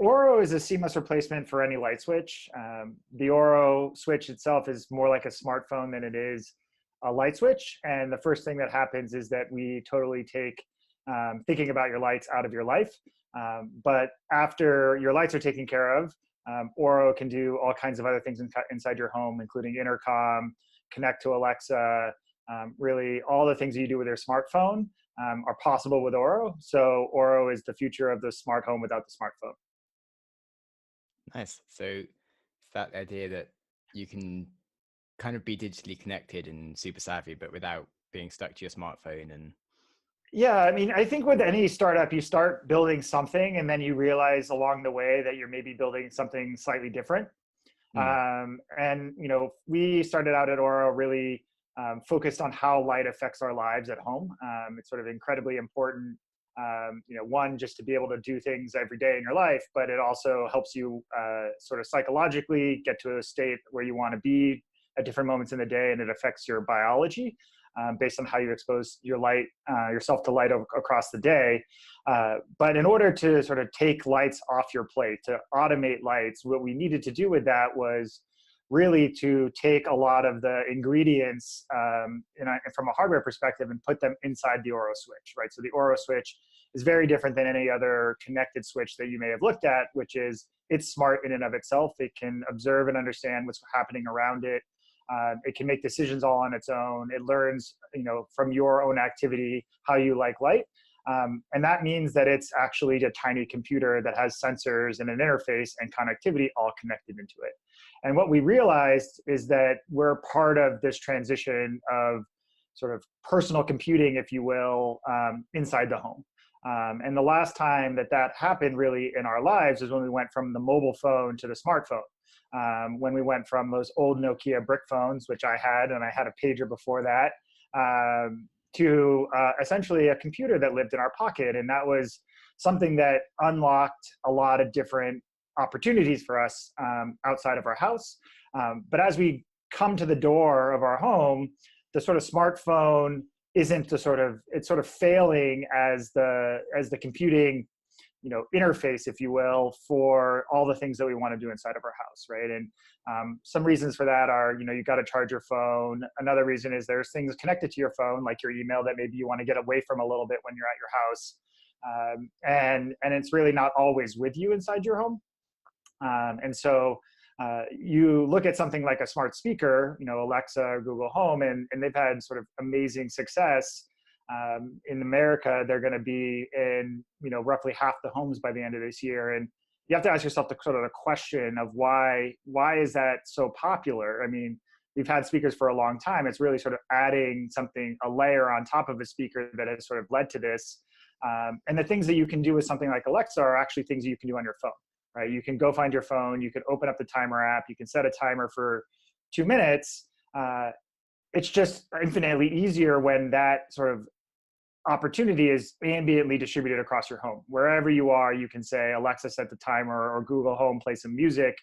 Orro is a seamless replacement for any light switch. The Orro switch itself is more like a smartphone than it is a light switch. And the first thing that happens is that we totally take thinking about your lights out of your life. But after your lights are taken care of, Orro can do all kinds of other things inside your home, including intercom, connect to Alexa, really all the things that you do with your smartphone are possible with Orro. So Orro is the future of the smart home without the smartphone. Nice. So it's that idea that you can kind of be digitally connected and super savvy, but without being stuck to your smartphone. And Yeah, I mean, I think with any startup, you start building something and then you realize along the way that you're maybe building something slightly different. mm, And we started out at Orro really focused on how light affects our lives at home. It's sort of incredibly important. One, just to be able to do things every day in your life, but it also helps you sort of psychologically get to a state where you want to be at different moments in the day, and it affects your biology based on how you expose yourself to light across the day. But in order to sort of take lights off your plate, to automate lights, what we needed to do with that was really to take a lot of the ingredients from a hardware perspective and put them inside the Orro switch, right? So the Orro switch is very different than any other connected switch that you may have looked at, which is it's smart in and of itself. It can observe and understand what's happening around it. It can make decisions all on its own. It learns, from your own activity, how you like light. And that means that it's actually a tiny computer that has sensors and an interface and connectivity all connected into it. And what we realized is that we're part of this transition of sort of personal computing, if you will, inside the home. And the last time that happened really in our lives is when we went from the mobile phone to the smartphone. When we went from those old Nokia brick phones, which I had, and I had a pager before that, to essentially a computer that lived in our pocket. And that was something that unlocked a lot of different opportunities for us outside of our house. But as we come to the door of our home, the sort of smartphone isn't it's sort of failing as the computing interface, if you will, for all the things that we want to do inside of our house, right? And some reasons for that are, you got to charge your phone. Another reason is there's things connected to your phone, like your email, that maybe you want to get away from a little bit when you're at your house. And it's really not always with you inside your home. And so you look at something like a smart speaker, Alexa or Google Home, and they've had sort of amazing success. In America, they're going to be in roughly half the homes by the end of this year, and you have to ask yourself the question of why is that so popular? I mean, we've had speakers for a long time. It's really sort of adding a layer on top of a speaker that has sort of led to this. And the things that you can do with something like Alexa are actually things that you can do on your phone, right? You can go find your phone. You can open up the timer app. You can set a timer for 2 minutes. It's just infinitely easier when that sort of opportunity is ambiently distributed across your home. Wherever you are, you can say, Alexa, set the timer, or Google Home, play some music.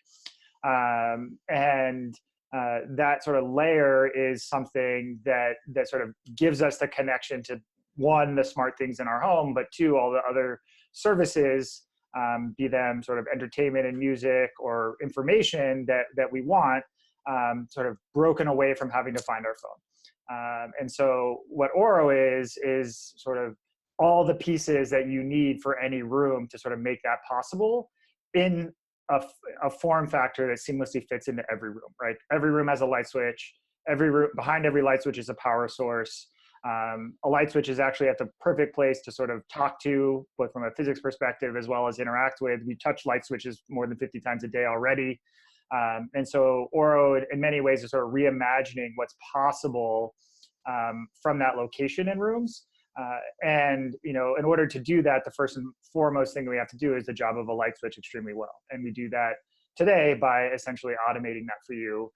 And that sort of layer is something that sort of gives us the connection to, one, the smart things in our home, but two, all the other services, be them sort of entertainment and music or information that we want, sort of broken away from having to find our phone. And so what Orro is sort of all the pieces that you need for any room to sort of make that possible in a form factor that seamlessly fits into every room, right? Every room has a light switch. Behind every light switch is a power source. A light switch is actually at the perfect place to sort of talk to, both from a physics perspective as well as interact with. We touch light switches more than 50 times a day already. And so Orro, in many ways, is sort of reimagining what's possible from that location in rooms. And in order to do that, the first and foremost thing we have to do is the job of a light switch extremely well. And we do that today by essentially automating that for you.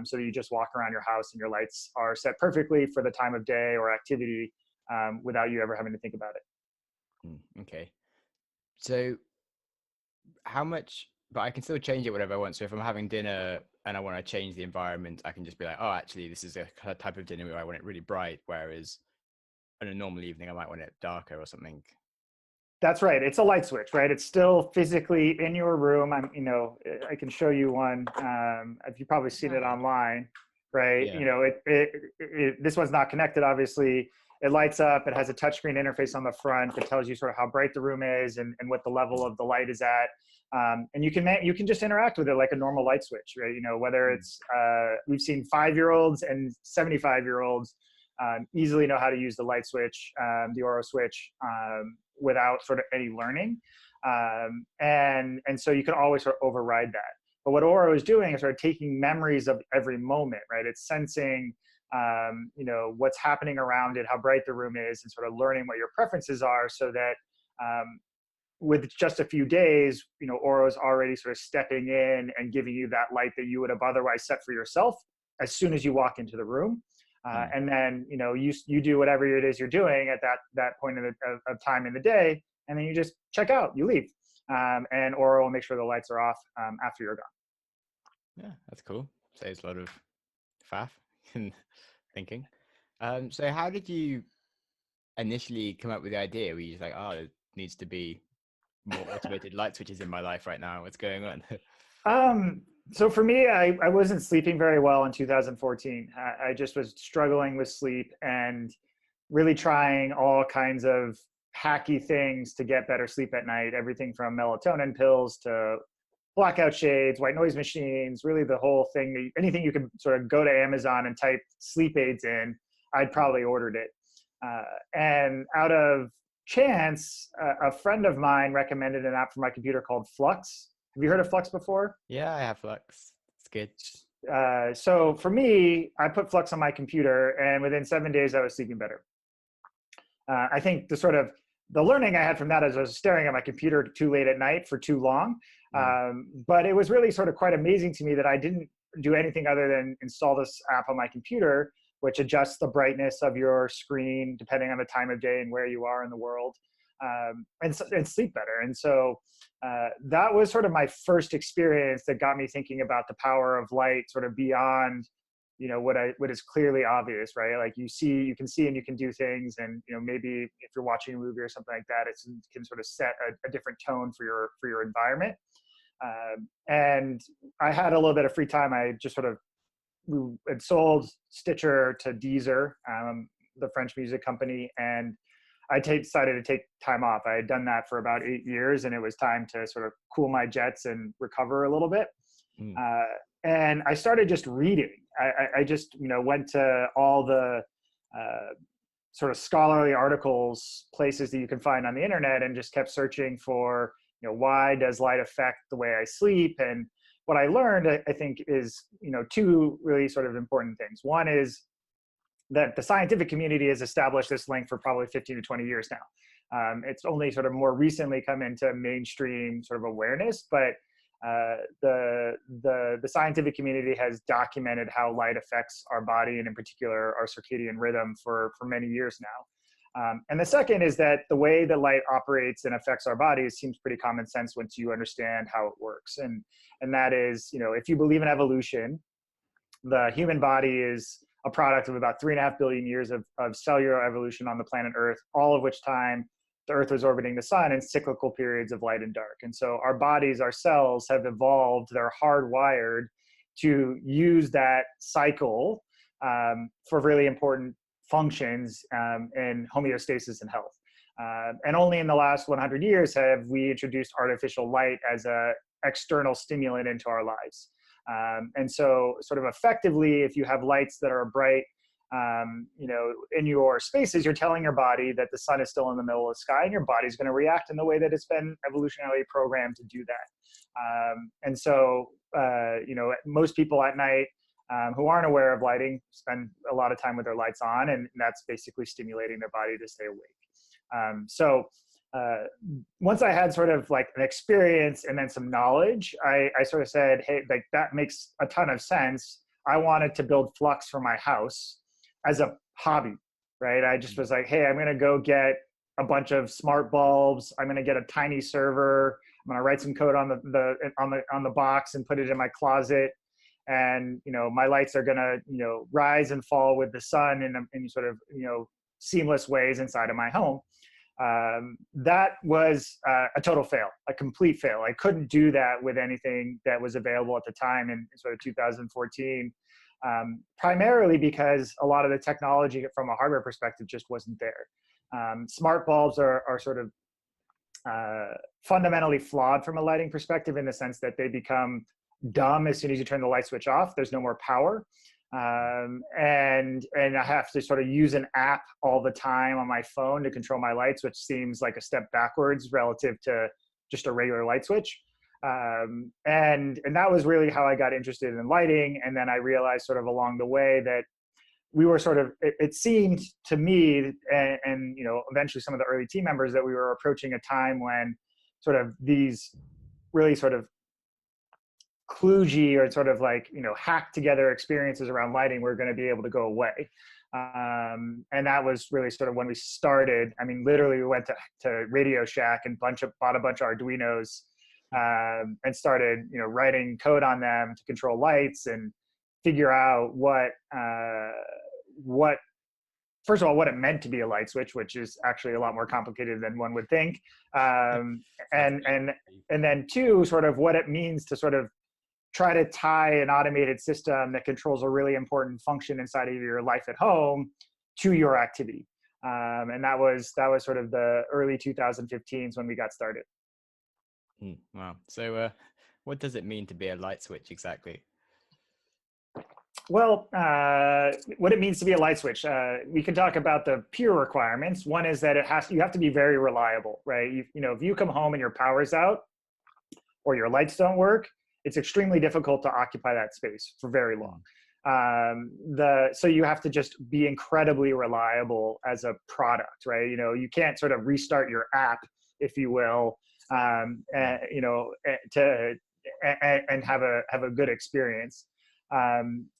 So that you just walk around your house and your lights are set perfectly for the time of day or activity without you ever having to think about it. Okay. So how much, but I can still change it whatever I want. So if I'm having dinner and I want to change the environment, I can just be like, oh, actually, this is a type of dinner where I want it really bright. Whereas on a normal evening, I might want it darker or something. That's right. It's a light switch, right? It's still physically in your room. I can show you one. If you've probably seen it Ah, online, right? yeah. This one's not connected, obviously. It lights up. It has a touchscreen interface on the front that tells you sort of how bright the room is and what the level of the light is at. And you can just interact with it like a normal light switch, right? Whether it's we've seen 5-year-olds and 75-year-olds easily know how to use the light switch, the Orro switch, without sort of any learning. And so you can always sort of override that. But what Orro is doing is sort of taking memories of every moment, right? It's sensing, what's happening around it, how bright the room is, and sort of learning what your preferences are, so that with just a few days, Orro is already sort of stepping in and giving you that light that you would have otherwise set for yourself as soon as you walk into the room. And then, you do whatever it is you're doing at that point of time in the day, and then you just check out, you leave. And Orro will make sure the lights are off after you're gone. Yeah, that's cool. Saves a lot of faff and thinking. So how did you initially come up with the idea? Were you just like, oh, there needs to be more automated light switches in my life right now? What's going on? So for me, I wasn't sleeping very well in 2014. I just was struggling with sleep and really trying all kinds of hacky things to get better sleep at night. Everything from melatonin pills to blackout shades, white noise machines, really the whole thing. Anything you could sort of go to Amazon and type sleep aids in, I'd probably ordered it. And out of chance, a friend of mine recommended an app for my computer called Flux. Have you heard of Flux before? Yeah, I have Flux. It's good. So for me, I put Flux on my computer, and within 7 days, I was sleeping better. I think the learning I had from that is I was staring at my computer too late at night for too long. But it was really sort of quite amazing to me that I didn't do anything other than install this app on my computer, which adjusts the brightness of your screen depending on the time of day and where you are in the world, and sleep better. And so that was sort of my first experience that got me thinking about the power of light sort of beyond what is clearly obvious, right? Like you can see and you can do things, and maybe if you're watching a movie or something like that, it can sort of set a different tone for your environment. And I had a little bit of free time. I just sort of had sold Stitcher to Deezer, the French music company, and I decided to take time off. I had done that for about 8 years, and it was time to sort of cool my jets and recover a little bit. And I started just reading. I just went to all the sort of scholarly articles, places that you can find on the internet, and just kept searching for why does light affect the way I sleep. And what I learned, I think, is two really sort of important things. One is that the scientific community has established this link for probably 15 to 20 years now. It's only sort of more recently come into mainstream sort of awareness, but the scientific community has documented how light affects our body, and in particular our circadian rhythm, for many years now. And the second is that the way that light operates and affects our bodies seems pretty common sense once you understand how it works. And that is, if you believe in evolution, the human body is a product of about 3.5 billion years of cellular evolution on the planet Earth, all of which time the Earth was orbiting the sun in cyclical periods of light and dark. And so our bodies, our cells have evolved, they're hardwired to use that cycle for really important functions in homeostasis and health. And only in the last 100 years have we introduced artificial light as an external stimulant into our lives. And so sort of effectively, if you have lights that are bright, in your spaces, you're telling your body that the sun is still in the middle of the sky, and your body's going to react in the way that it's been evolutionarily programmed to do that. And so, most people at night who aren't aware of lighting spend a lot of time with their lights on, and that's basically stimulating their body to stay awake. So once I had sort of like an experience and then some knowledge, I sort of said, hey, like that makes a ton of sense. I wanted to build Flux for my house as a hobby, right? I just was like, hey, I'm going to go get a bunch of smart bulbs. I'm going to get a tiny server. I'm going to write some code on the box and put it in my closet. And, my lights are going to, rise and fall with the sun in sort of, seamless ways inside of my home. That was a total fail, a complete fail. I couldn't do that with anything that was available at the time in sort of 2014, primarily because a lot of the technology from a hardware perspective just wasn't there. Smart bulbs are sort of fundamentally flawed from a lighting perspective, in the sense that they become dumb as soon as you turn the light switch off. There's no more power. And I have to sort of use an app all the time on my phone to control my lights, which seems like a step backwards relative to just a regular light switch. And that was really how I got interested in lighting. And then I realized sort of along the way that we were sort of, it seemed to me, and you know, eventually some of the early team members, that we were approaching a time when sort of these really sort of kludgy or sort of like, you know, hacked together experiences around lighting were going to be able to go away. And that was really sort of when we started. I mean, literally we went to Radio Shack and bought a bunch of Arduinos, and started, you know, writing code on them to control lights and figure out what first of all, what it meant to be a light switch, which is actually a lot more complicated than one would think. And then two, sort of what it means to sort of try to tie an automated system that controls a really important function inside of your life at home to your activity. And that was sort of the early 2015s when we got started. Wow. So what does it mean to be a light switch exactly? Well, what it means to be a light switch, we can talk about the pure requirements. One is that you have to be very reliable, right? You know, if you come home and your power's out or your lights don't work, it's extremely difficult to occupy that space for very long. So you have to just be incredibly reliable as a product, right? You know, you can't sort of restart your app, if you will, you know, and have a good experience.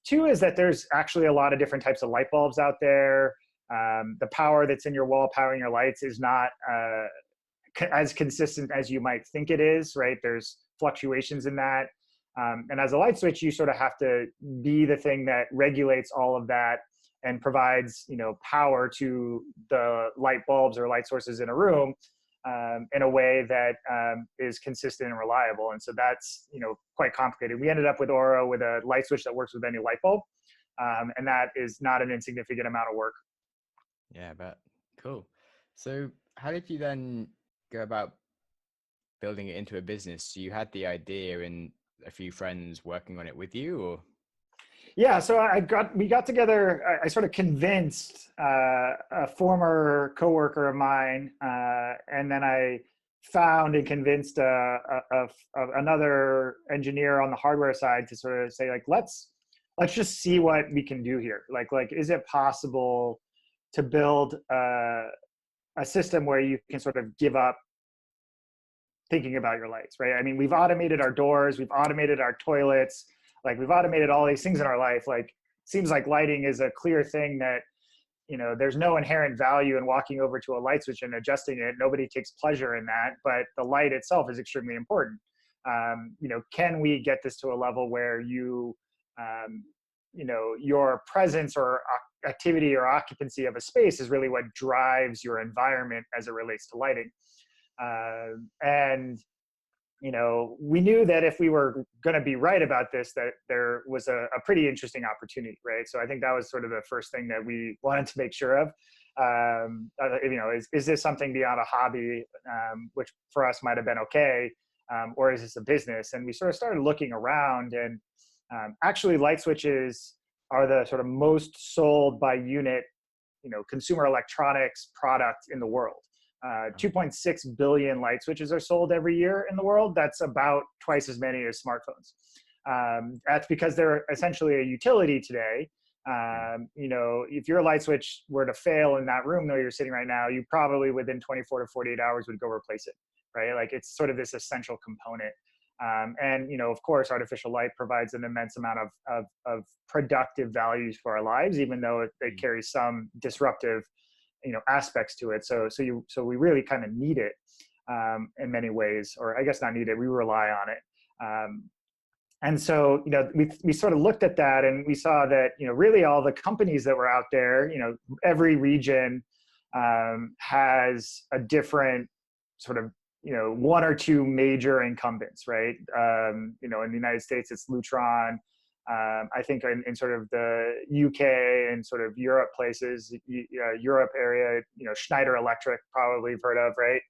Two is that there's actually a lot of different types of light bulbs out there. The power that's in your wall powering your lights is not as consistent as you might think it is, right? There's fluctuations in that. And as a light switch, you sort of have to be the thing that regulates all of that and provides, you know, power to the light bulbs or light sources in a room in a way that is consistent and reliable. And so that's, you know, quite complicated. We ended up with Orro with a light switch that works with any light bulb. And that is not an insignificant amount of work. Yeah, but cool. So how did you then go about building it into a business? So you had the idea and a few friends working on it with you, or? Yeah, so we got together. I sort of convinced a former coworker of mine, and then I found and convinced another engineer on the hardware side to sort of say, like, let's just see what we can do here. Like, is it possible to build a system where you can sort of give up thinking about your lights, right? I mean, we've automated our doors, we've automated our toilets, like we've automated all these things in our life. Like, seems like lighting is a clear thing that, you know, there's no inherent value in walking over to a light switch and adjusting it. Nobody takes pleasure in that, but the light itself is extremely important. You know, can we get this to a level where you know, your presence or activity or occupancy of a space is really what drives your environment as it relates to lighting? And, you know, we knew that if we were going to be right about this, that there was a pretty interesting opportunity, right? So I think that was sort of the first thing that we wanted to make sure of. You know, is this something beyond a hobby, which for us might have been okay, or is this a business? And we sort of started looking around, and actually light switches are the sort of most sold by unit, you know, consumer electronics product in the world. 2.6 billion light switches are sold every year in the world. That's about twice as many as smartphones. That's because they're essentially a utility today. You know, if your light switch were to fail in that room where you're sitting right now, you probably within 24 to 48 hours would go replace it, right? Like, it's sort of this essential component. And, you know, of course, artificial light provides an immense amount of productive values for our lives, even though it carries some disruptive, you know, aspects to it. So we really kind of need it in many ways, or I guess not need it, we rely on it. And so, you know, we sort of looked at that, and we saw that, you know, really all the companies that were out there, you know, every region has a different sort of, one or two major incumbents, right? In the United States, it's Lutron. I think in sort of the UK and sort of Europe places, Europe area, Schneider Electric, probably you've heard of, right?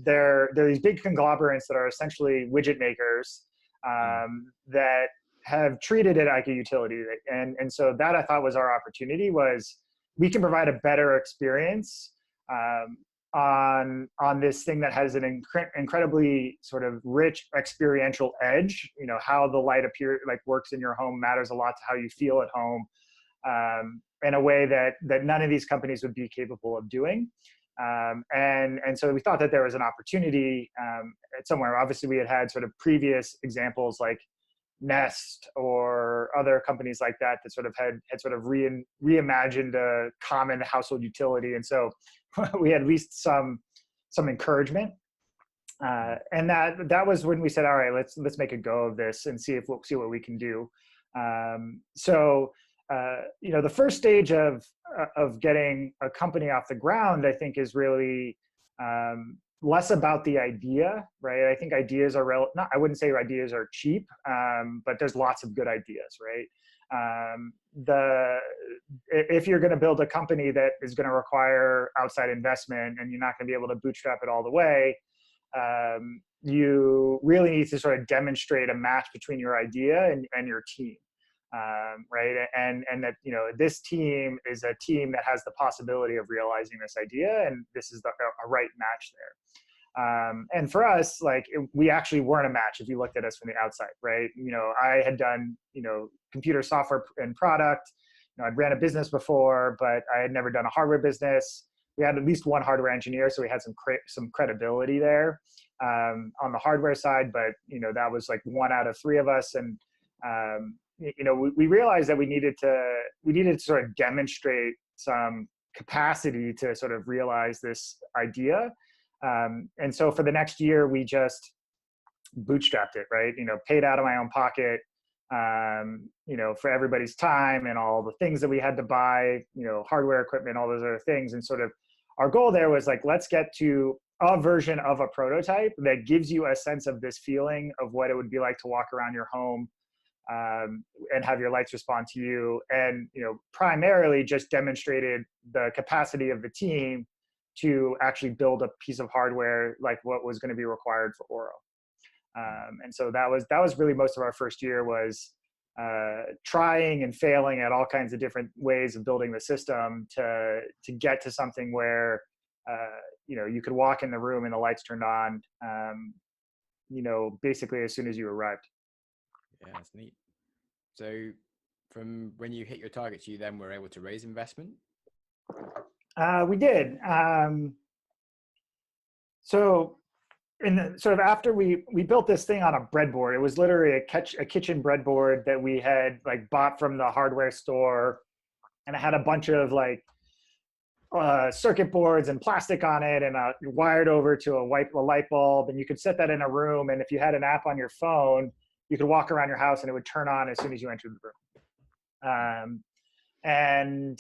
They're these big conglomerates that are essentially widget makers that have treated it like a utility. And so that I thought was our opportunity, was we can provide a better experience on this thing that has an incredibly sort of rich experiential edge. How the light works in your home matters a lot to how you feel at home, in a way that none of these companies would be capable of doing. And so we thought that there was an opportunity somewhere. Obviously, we had sort of previous examples like Nest or other companies like that sort of had sort of reimagined a common household utility, and so we had at least some encouragement. And that was when we said, all right, let's make a go of this and see what we can do. So the first stage of getting a company off the ground, I think, is really less about the idea, right? I think ideas are I wouldn't say ideas are cheap, but there's lots of good ideas, right? If you're going to build a company that is going to require outside investment and you're not going to be able to bootstrap it all the way, you really need to sort of demonstrate a match between your idea and your team. Right, and that this team is a team that has the possibility of realizing this idea, and this is a right match there. And for us, we actually weren't a match if you looked at us from the outside, right? I had done computer software and product. I'd ran a business before, but I had never done a hardware business. We had at least one hardware engineer, so we had some credibility there on the hardware side. But that was like one out of three of us, and we realized that we needed to sort of demonstrate some capacity to sort of realize this idea. And so for the next year, we just bootstrapped it, right? Paid out of my own pocket, for everybody's time and all the things that we had to buy, hardware, equipment, all those other things. And sort of our goal there was let's get to a version of a prototype that gives you a sense of this feeling of what it would be like to walk around your home, and have your lights respond to you. And, primarily just demonstrated the capacity of the team to actually build a piece of hardware like what was going to be required for Orro. And so that was really most of our first year, was trying and failing at all kinds of different ways of building the system to get to something where, you could walk in the room and the lights turned on, basically as soon as you arrived. Yeah, that's neat. So from when you hit your targets, you then were able to raise investment? We did. So sort of after we built this thing on a breadboard, it was literally a kitchen breadboard that we had bought from the hardware store, and it had a bunch of circuit boards and plastic on it, and wired over to a light bulb, and you could set that in a room, and if you had an app on your phone, you could walk around your house and it would turn on as soon as you entered the room. And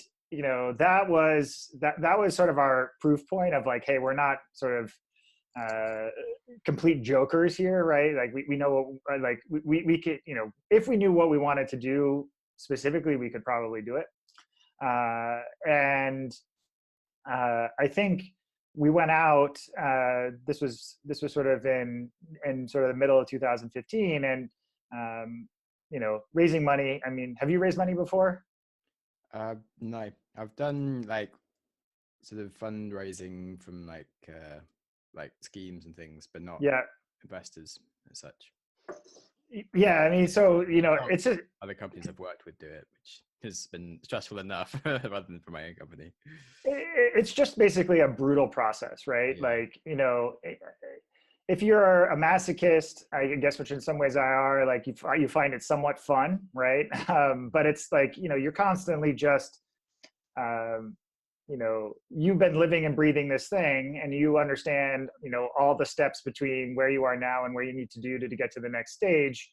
that was sort of our proof point of hey, we're not sort of complete jokers here, right? We know we could, if we knew what we wanted to do specifically, we could probably do it. And I think we went out. This was sort of in sort of the middle of 2015, and raising money. I mean, have you raised money before? No, I've done sort of fundraising from schemes and things, but not investors as such. Yeah, I mean, so it's just other companies I've worked with do it, which has been stressful enough rather than for my own company. It's just basically a brutal process, right? Yeah. If you're a masochist, I guess, which in some ways I are, you find it somewhat fun, right? But it's you're constantly just, you've been living and breathing this thing, and you understand, all the steps between where you are now and where you need to do to get to the next stage.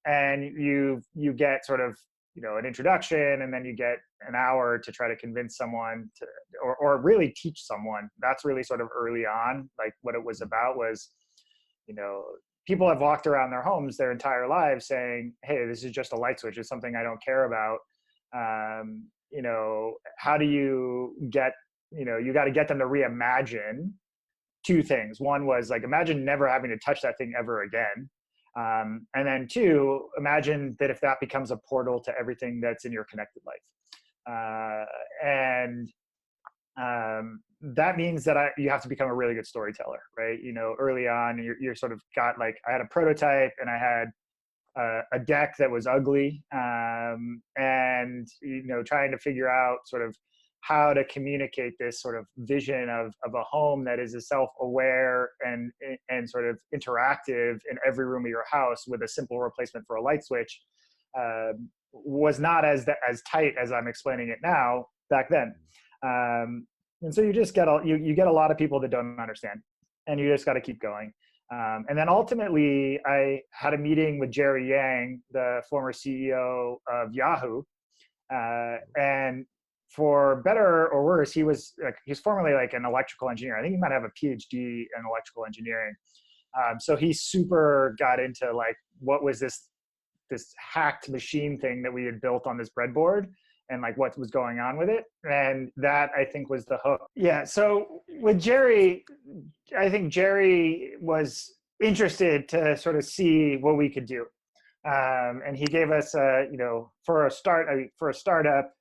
And you get sort of, an introduction, and then you get an hour to try to convince someone to, or really teach someone. That's really sort of early on, like what it was about was, people have walked around their homes their entire lives saying, hey, this is just a light switch. It's something I don't care about. How do you get, you got to get them to reimagine two things. One was like, imagine never having to touch that thing ever again. And then two, imagine that if that becomes a portal to everything that's in your connected life. That means that you have to become a really good storyteller, right? Early on, you're sort of got like, I had a prototype and I had a deck that was ugly, and trying to figure out sort of how to communicate this sort of vision of a home that is a self-aware and sort of interactive in every room of your house with a simple replacement for a light switch, was not as tight as I'm explaining it now back then. And so you just get you get a lot of people that don't understand, and you just got to keep going. And then ultimately, I had a meeting with Jerry Yang, the former CEO of Yahoo, and for better or worse, he's formerly like an electrical engineer. I think he might have a PhD in electrical engineering. So he super got into like, what was this hacked machine thing that we had built on this breadboard, and like what was going on with it. And that, I think, was the hook. Yeah. So with Jerry, I think Jerry was interested to sort of see what we could do. And he gave us, for a startup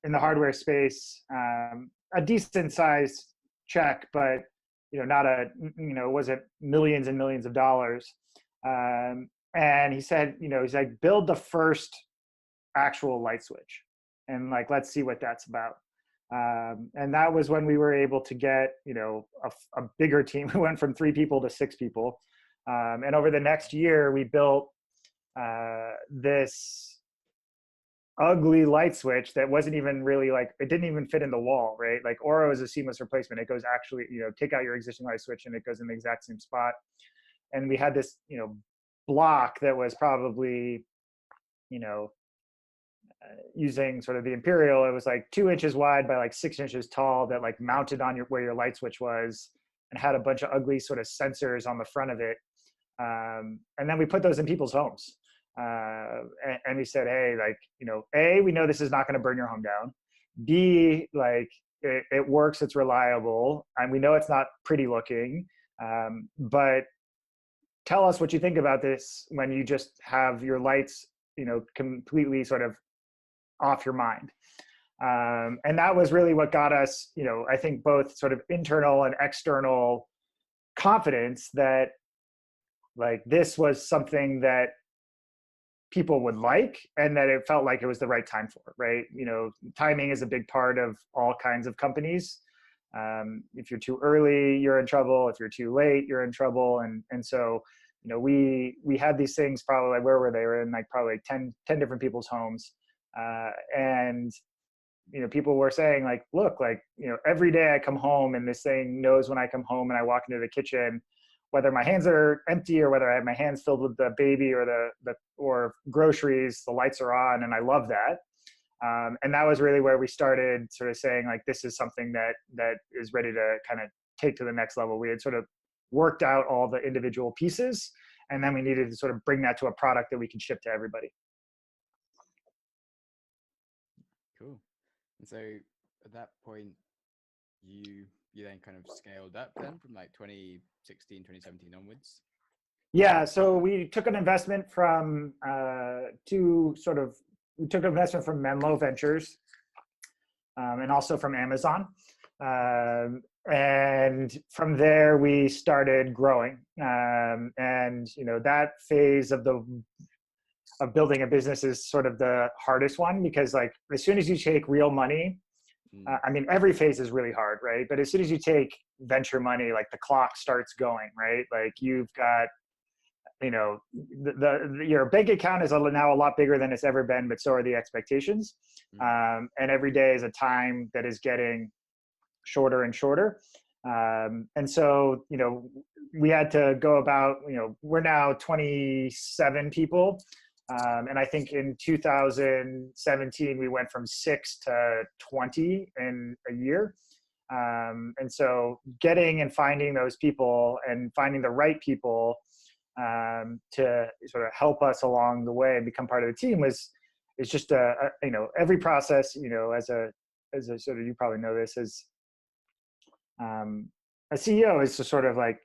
in the hardware space, a decent sized check, but, not wasn't millions and millions of dollars. And he said, he's like, build the first actual light switch, and like, let's see what that's about. And that was when we were able to get, a bigger team. We went from 3 people to 6 people. And over the next year, we built this ugly light switch that wasn't even really like, it didn't even fit in the wall, right? Like Orro is a seamless replacement. It goes actually, take out your existing light switch and it goes in the exact same spot. And we had this, block that was probably, using sort of the Imperial, it was like 2 inches wide by like 6 inches tall, that like mounted on where your light switch was, and had a bunch of ugly sort of sensors on the front of it. And then we put those in people's homes. And we said, hey, like, A, we know this is not going to burn your home down. B, like it works, it's reliable, and we know it's not pretty looking. But tell us what you think about this when you just have your lights, completely sort of off your mind. And that was really what got us, I think, both sort of internal and external confidence that like this was something that people would like, and that it felt like it was the right time for, right? Timing is a big part of all kinds of companies. If you're too early, you're in trouble. If you're too late, you're in trouble. And so, we had these things probably, where were they? Were in like probably 10 different people's homes. And, people were saying like, look, like, every day I come home and this thing knows when I come home and I walk into the kitchen, whether my hands are empty or whether I have my hands filled with the baby or groceries, the lights are on, and I love that. And that was really where we started sort of saying like, this is something that is ready to kind of take to the next level. We had sort of worked out all the individual pieces, and then we needed to sort of bring that to a product that we can ship to everybody. Cool. And so at that point, you then kind of scaled up then from like 2016, 2017 onwards? Yeah, so we took an investment from we took an investment from Menlo Ventures, and also from Amazon. And from there we started growing. And that phase of building a business is sort of the hardest one, because like as soon as you take real money, I mean, every phase is really hard, right? But as soon as you take venture money, like the clock starts going, right? Like you've got, your bank account is now a lot bigger than it's ever been, but so are the expectations. And every day is a time that is getting shorter and shorter. And so, we had to go about, we're now 27 people. And I think in 2017, we went from 6 to 20 in a year. And so getting and finding those people and finding the right people to sort of help us along the way and become part of the team is just every process, as a sort of, you probably know this, as a CEO is to sort of like,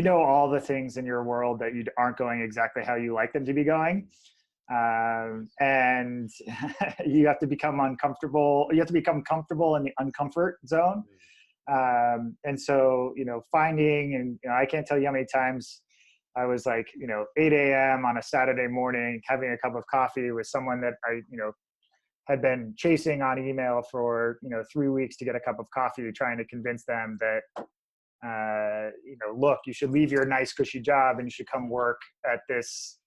all the things in your world that you aren't going exactly how you like them to be going. And you have to become uncomfortable. You have to become comfortable in the uncomfort zone. And so, finding, and I can't tell you how many times I was like, 8 a.m. on a Saturday morning, having a cup of coffee with someone that I, had been chasing on email for, 3 weeks to get a cup of coffee, trying to convince them that, look, you should leave your nice cushy job and you should come work at this,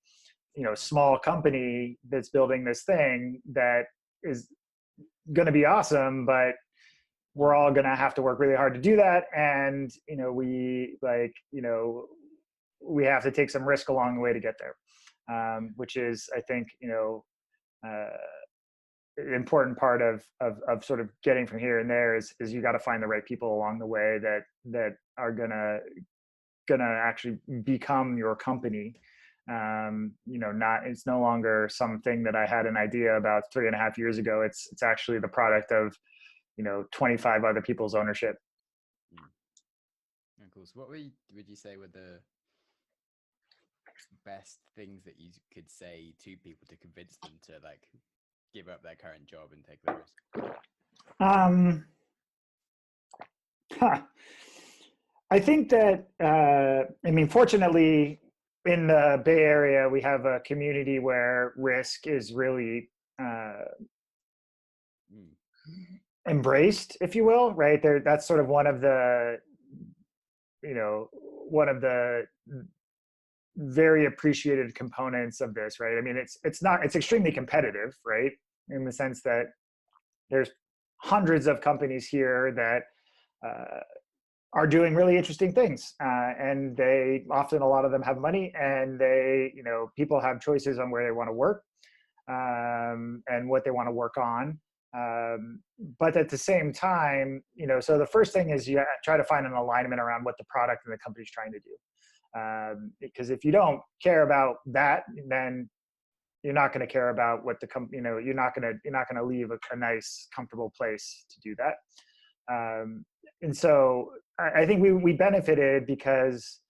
small company that's building this thing that is going to be awesome, but we're all going to have to work really hard to do that. And, we have to take some risk along the way to get there, which is, I think, an important part of sort of getting from here and there is you got to find the right people along the way that are gonna actually become your company. It's no longer something that I had an idea about 3.5 years ago. It's actually the product of 25 other people's ownership. Cool. So what would you say were the best things that you could say to people to convince them to like give up their current job and take the risk? I think that, fortunately, in the Bay Area, we have a community where risk is really embraced, if you will, right? That's sort of one of the very appreciated components of this, right? It's extremely competitive, right? In the sense that there's hundreds of companies here that are doing really interesting things. And they often, a lot of them have money, and they, people have choices on where they want to work and what they want to work on. But at the same time, so the first thing is you try to find an alignment around what the product and the company's trying to do. Because if you don't care about that, then you're not going to care about what the company, you're not going to leave a nice, comfortable place to do that. And so I think we benefited because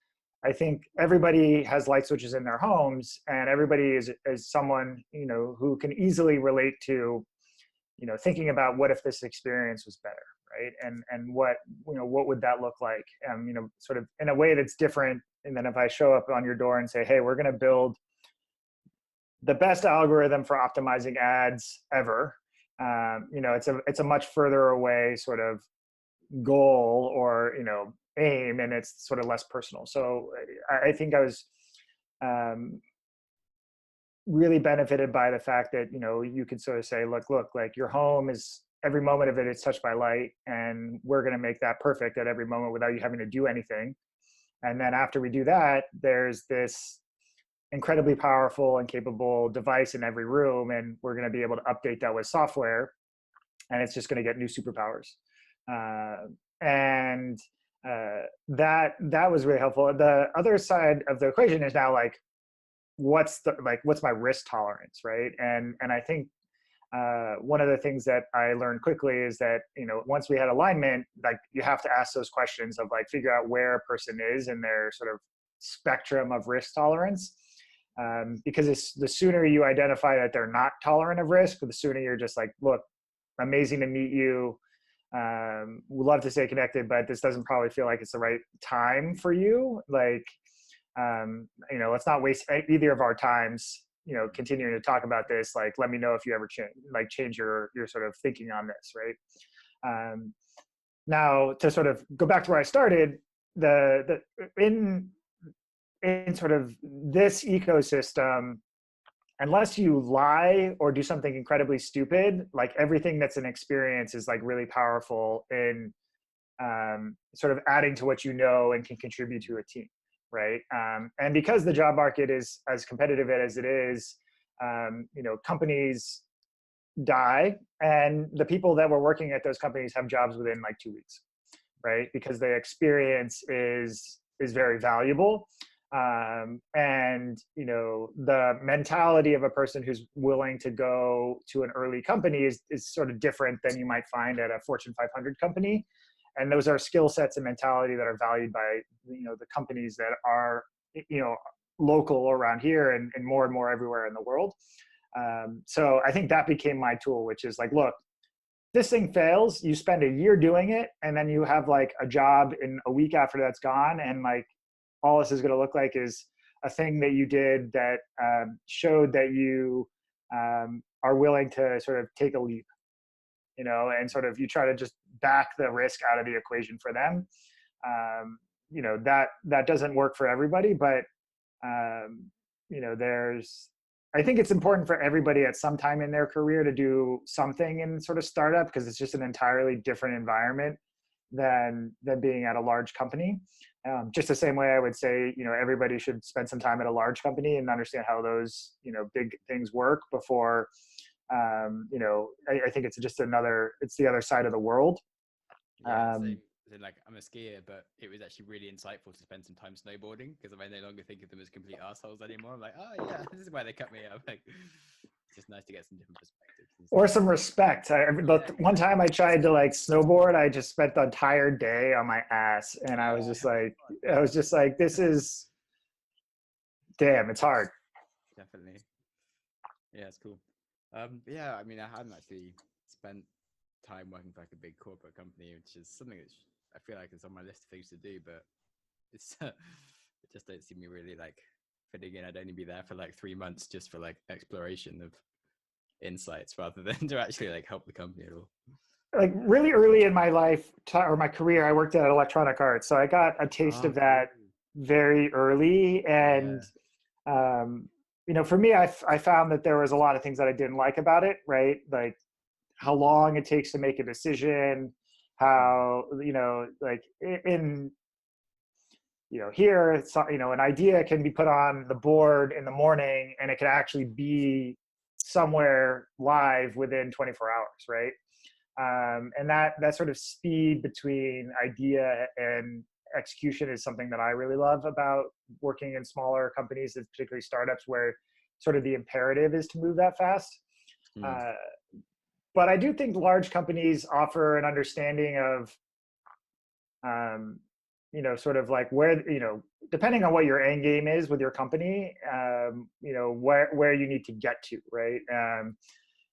I think everybody has light switches in their homes, and everybody is someone, who can easily relate to, thinking about what if this experience was better, right? And what would that look like? Sort of in a way that's different. And then if I show up on your door and say, hey, we're going to build the best algorithm for optimizing ads ever, it's a much further away sort of goal or, aim, and it's sort of less personal. So I think I was really benefited by the fact that, you could sort of say, look, like your home is, every moment of it is touched by light, and we're going to make that perfect at every moment without you having to do anything. And then after we do that, there's this incredibly powerful and capable device in every room, and we're going to be able to update that with software, and it's just going to get new superpowers. That was really helpful. The other side of the equation is now like, what's my risk tolerance, right? And I think one of the things that I learned quickly is that, once we had alignment, like you have to ask those questions of like, figure out where a person is in their sort of spectrum of risk tolerance. Because the sooner you identify that they're not tolerant of risk, the sooner you're just like, look, amazing to meet you. We'd love to stay connected, but this doesn't probably feel like it's the right time for you. Like, let's not waste either of our times, continuing to talk about this. Like, let me know if you ever change your sort of thinking on this, right? Now to sort of go back to where I started, in sort of this ecosystem, unless you lie or do something incredibly stupid, like everything that's an experience is like really powerful in sort of adding to what and can contribute to a team, right? And because the job market is as competitive as it is, companies die, and the people that were working at those companies have jobs within like 2 weeks, right? Because the experience is very valuable. And the mentality of a person who's willing to go to an early company is sort of different than you might find at a Fortune 500 company. And those are skill sets and mentality that are valued by the companies that are local around here and more everywhere in the world. So I think that became my tool, which is like, look, this thing fails, you spend a year doing it, and then you have like a job in a week after that's gone, and like all this is going to look like is a thing that you did that showed that you are willing to sort of take a leap, and sort of you try to just back the risk out of the equation for them. That doesn't work for everybody, but I think it's important for everybody at some time in their career to do something in sort of startup, because it's just an entirely different environment than being at a large company. Just the same way I would say, everybody should spend some time at a large company and understand how those, big things work before, I think it's just it's the other side of the world. Yeah, like I'm a skier, but it was actually really insightful to spend some time snowboarding, because I no longer think of them as complete assholes anymore. I'm like, oh yeah, this is why they cut me up. Like, it's just nice to get some different perspectives. Or some respect. One time I tried to like snowboard, I just spent the entire day on my ass, and I was just like, this is, damn, it's hard. Definitely. Yeah, it's cool. Yeah, I mean, I hadn't actually spent time working for like a big corporate company, which is something that I feel like it's on my list of things to do, but it's it just don't see me really like fitting in. I'd only be there for like 3 months just for like exploration of insights rather than to actually like help the company at all. Like really early in my life or my career, I worked at Electronic Arts, so I got a taste of that very early. And for me, I found that there was a lot of things that I didn't like about it, right? Like how long it takes to make a decision, how, like here, it's, an idea can be put on the board in the morning and it can actually be somewhere live within 24 hours, right? And that sort of speed between idea and execution is something that I really love about working in smaller companies, particularly startups, where sort of the imperative is to move that fast. But I do think large companies offer an understanding of, sort of like where, depending on what your end game is with your company, where you need to get to, right?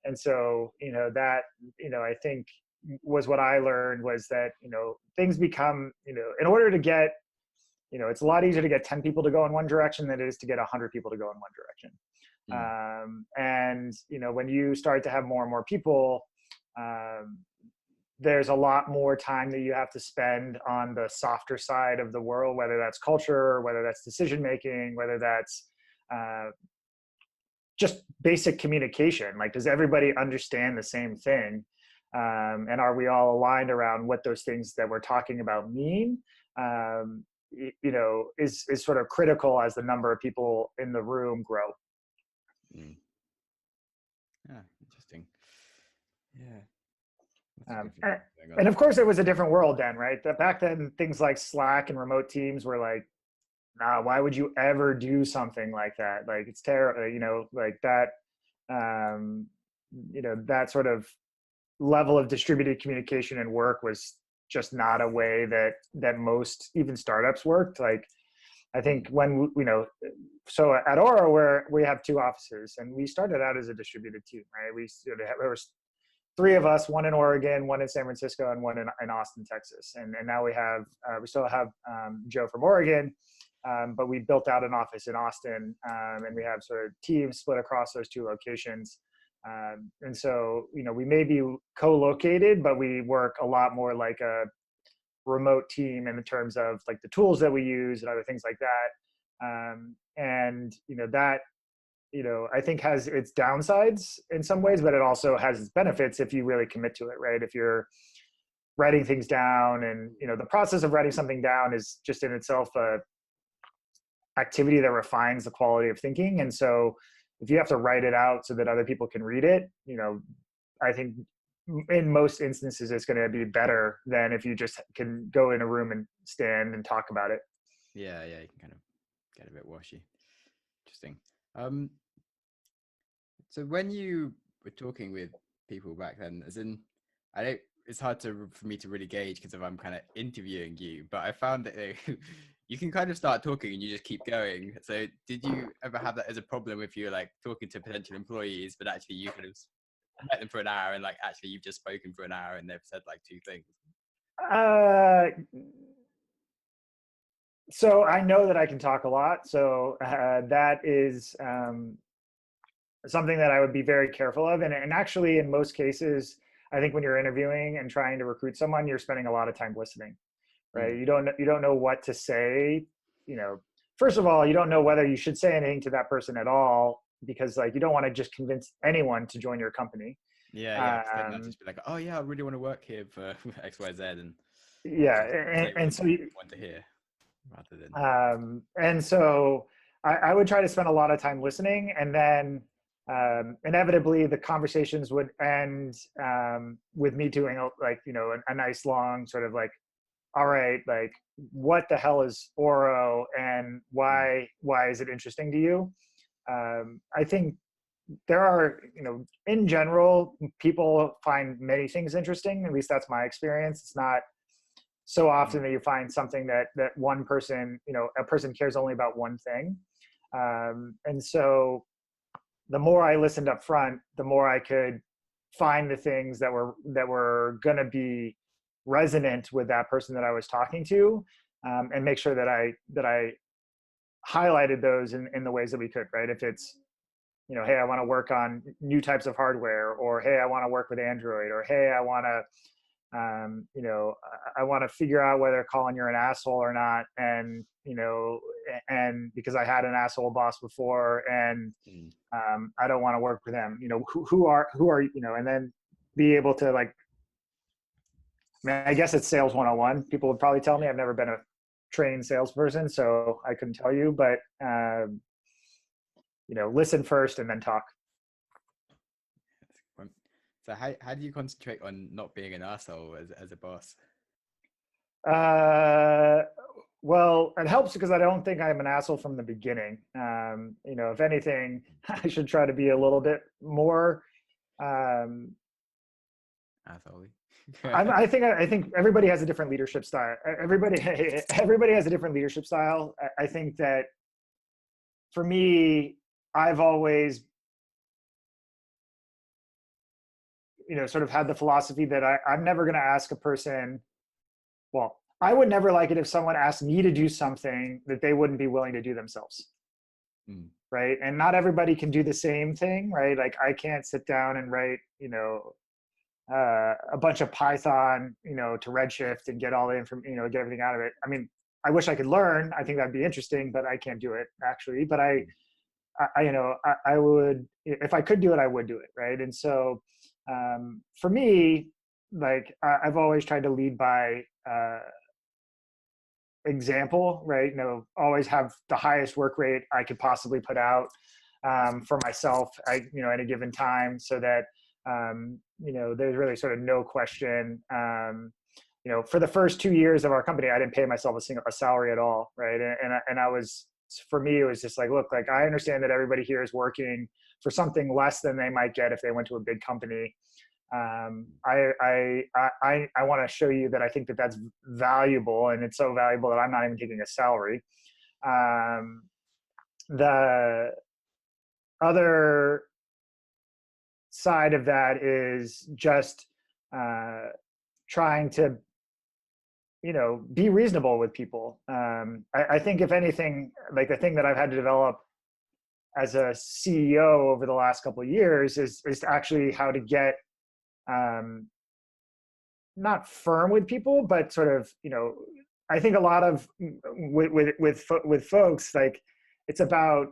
And so, that, I think was what I learned was that, things become, in order to get, it's a lot easier to get 10 people to go in one direction than it is to get 100 people to go in one direction. And, when you start to have more and more people, there's a lot more time that you have to spend on the softer side of the world, whether that's culture, whether that's decision-making, whether that's just basic communication. Like, does everybody understand the same thing? And are we all aligned around what those things that we're talking about mean? Is sort of critical as the number of people in the room grow. Yeah, interesting. Yeah. And of course, it was a different world then, right? Back then, things like Slack and remote teams were like, nah, why would you ever do something like that? Like, it's terrible, like that, that sort of level of distributed communication and work was just not a way that most, even startups, worked. Like, I think when, so at Orro, where we have 2 offices, and we started out as a distributed team, right? There was 3 of us, 1 in Oregon, 1 in San Francisco, and 1 in Austin, Texas. And now we still have Joe from Oregon, but we built out an office in Austin, and we have sort of teams split across those 2 locations. And so, we may be co-located, but we work a lot more like a remote team in terms of like the tools that we use and other things like that. And, that, I think has its downsides in some ways, but it also has its benefits if you really commit to it, right? If you're writing things down, and, the process of writing something down is just in itself a activity that refines the quality of thinking. And so, if you have to write it out so that other people can read it, I think in most instances it's going to be better than if you just can go in a room and stand and talk about it. Yeah, you can kind of get a bit washy. Interesting. Um, so when you were talking with people back then, as in, I don't, it's hard for me to really gauge because I'm kind of interviewing you, but I found that you can kind of start talking and you just keep going. So did you ever have that as a problem if you're like talking to potential employees, but actually you kind of met them for an hour and like actually you've just spoken for an hour and they've said like two things? So I know that I can talk a lot. So that is something that I would be very careful of. And actually, in most cases, I think when you're interviewing and trying to recruit someone, you're spending a lot of time listening, right? You don't know what to say. First of all, you don't know whether you should say anything to that person at all, because like you don't want to just convince anyone to join your company. Yeah. Then they'll just be like, oh yeah, I really want to work here for X, Y, Z, and and so you want to hear rather than. And so I would try to spend a lot of time listening, and then inevitably the conversations would end with me doing a nice long sort of like, all right, like what the hell is Orro and why is it interesting to you? I think there are, in general, people find many things interesting. At least that's my experience. It's not so often that you find something that one person, a person cares only about one thing. And so the more I listened up front, the more I could find the things that were going to be resonant with that person that I was talking to, and make sure that I highlighted those in the ways that we could, right? If it's, hey, I want to work on new types of hardware, or hey, I want to work with Android, or hey, I want to I want to figure out whether, Colin, you're an asshole or not, and and because I had an asshole boss before, and I don't want to work with them. Who are and then be able to like. I mean, I guess it's sales 101. People would probably tell me. I've never been a trained salesperson, so I couldn't tell you. But listen first and then talk. So how do you concentrate on not being an asshole as a boss? Well, it helps because I don't think I'm an asshole from the beginning. If anything, I should try to be a little bit more Asshole. I think everybody has a different leadership style. Everybody has a different leadership style. I think that for me, I've always sort of had the philosophy that I'm never going to ask a person. Well, I would never like it if someone asked me to do something that they wouldn't be willing to do themselves. Right. And not everybody can do the same thing, right? Like I can't sit down and write, a bunch of Python, to Redshift and get all the information, get everything out of it. I mean, I wish I could learn. I think that'd be interesting, but I can't do it actually. But I would, if I could do it, I would do it. Right. And so for me, like I've always tried to lead by example, right? Always have the highest work rate I could possibly put out for myself, at a given time, so that there's really sort of no question. For the first 2 years of our company, I didn't pay myself a salary at all, right? And I was, for me, it was just like, look, like I understand that everybody here is working for something less than they might get if they went to a big company. I want to show you that I think that that's valuable, and it's so valuable that I'm not even taking a salary. The other side of that is just trying to, be reasonable with people. I think if anything, like the thing that I've had to develop as a CEO over the last couple of years is actually how to get not firm with people, but sort of, I think a lot of with folks, like it's about,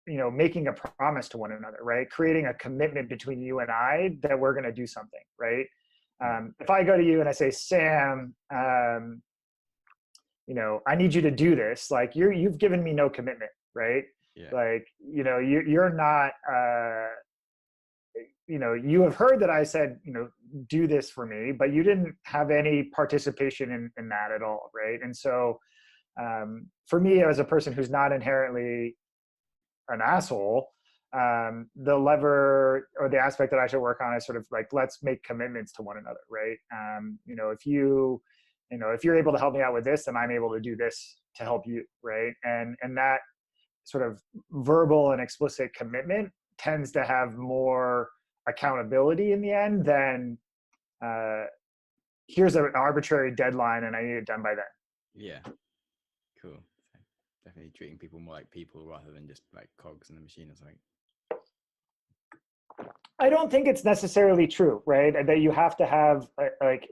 making a promise to one another, right? Creating a commitment between you and I that we're going to do something, right? If I go to you and I say, Sam, I need you to do this, like you've given me no commitment, right? Yeah. Like, you're not, you have heard that I said, do this for me, but you didn't have any participation in that at all. Right. And so for me, as a person who's not inherently an asshole, the lever or the aspect that I should work on is sort of like, let's make commitments to one another. Right. If you're able to help me out with this, then I'm able to do this to help you. Right. And that sort of verbal and explicit commitment tends to have more accountability in the end than here's an arbitrary deadline and I need it done by then. Yeah. Cool. So definitely treating people more like people rather than just like cogs in the machine or something. I don't think it's necessarily true, right? That you have to have like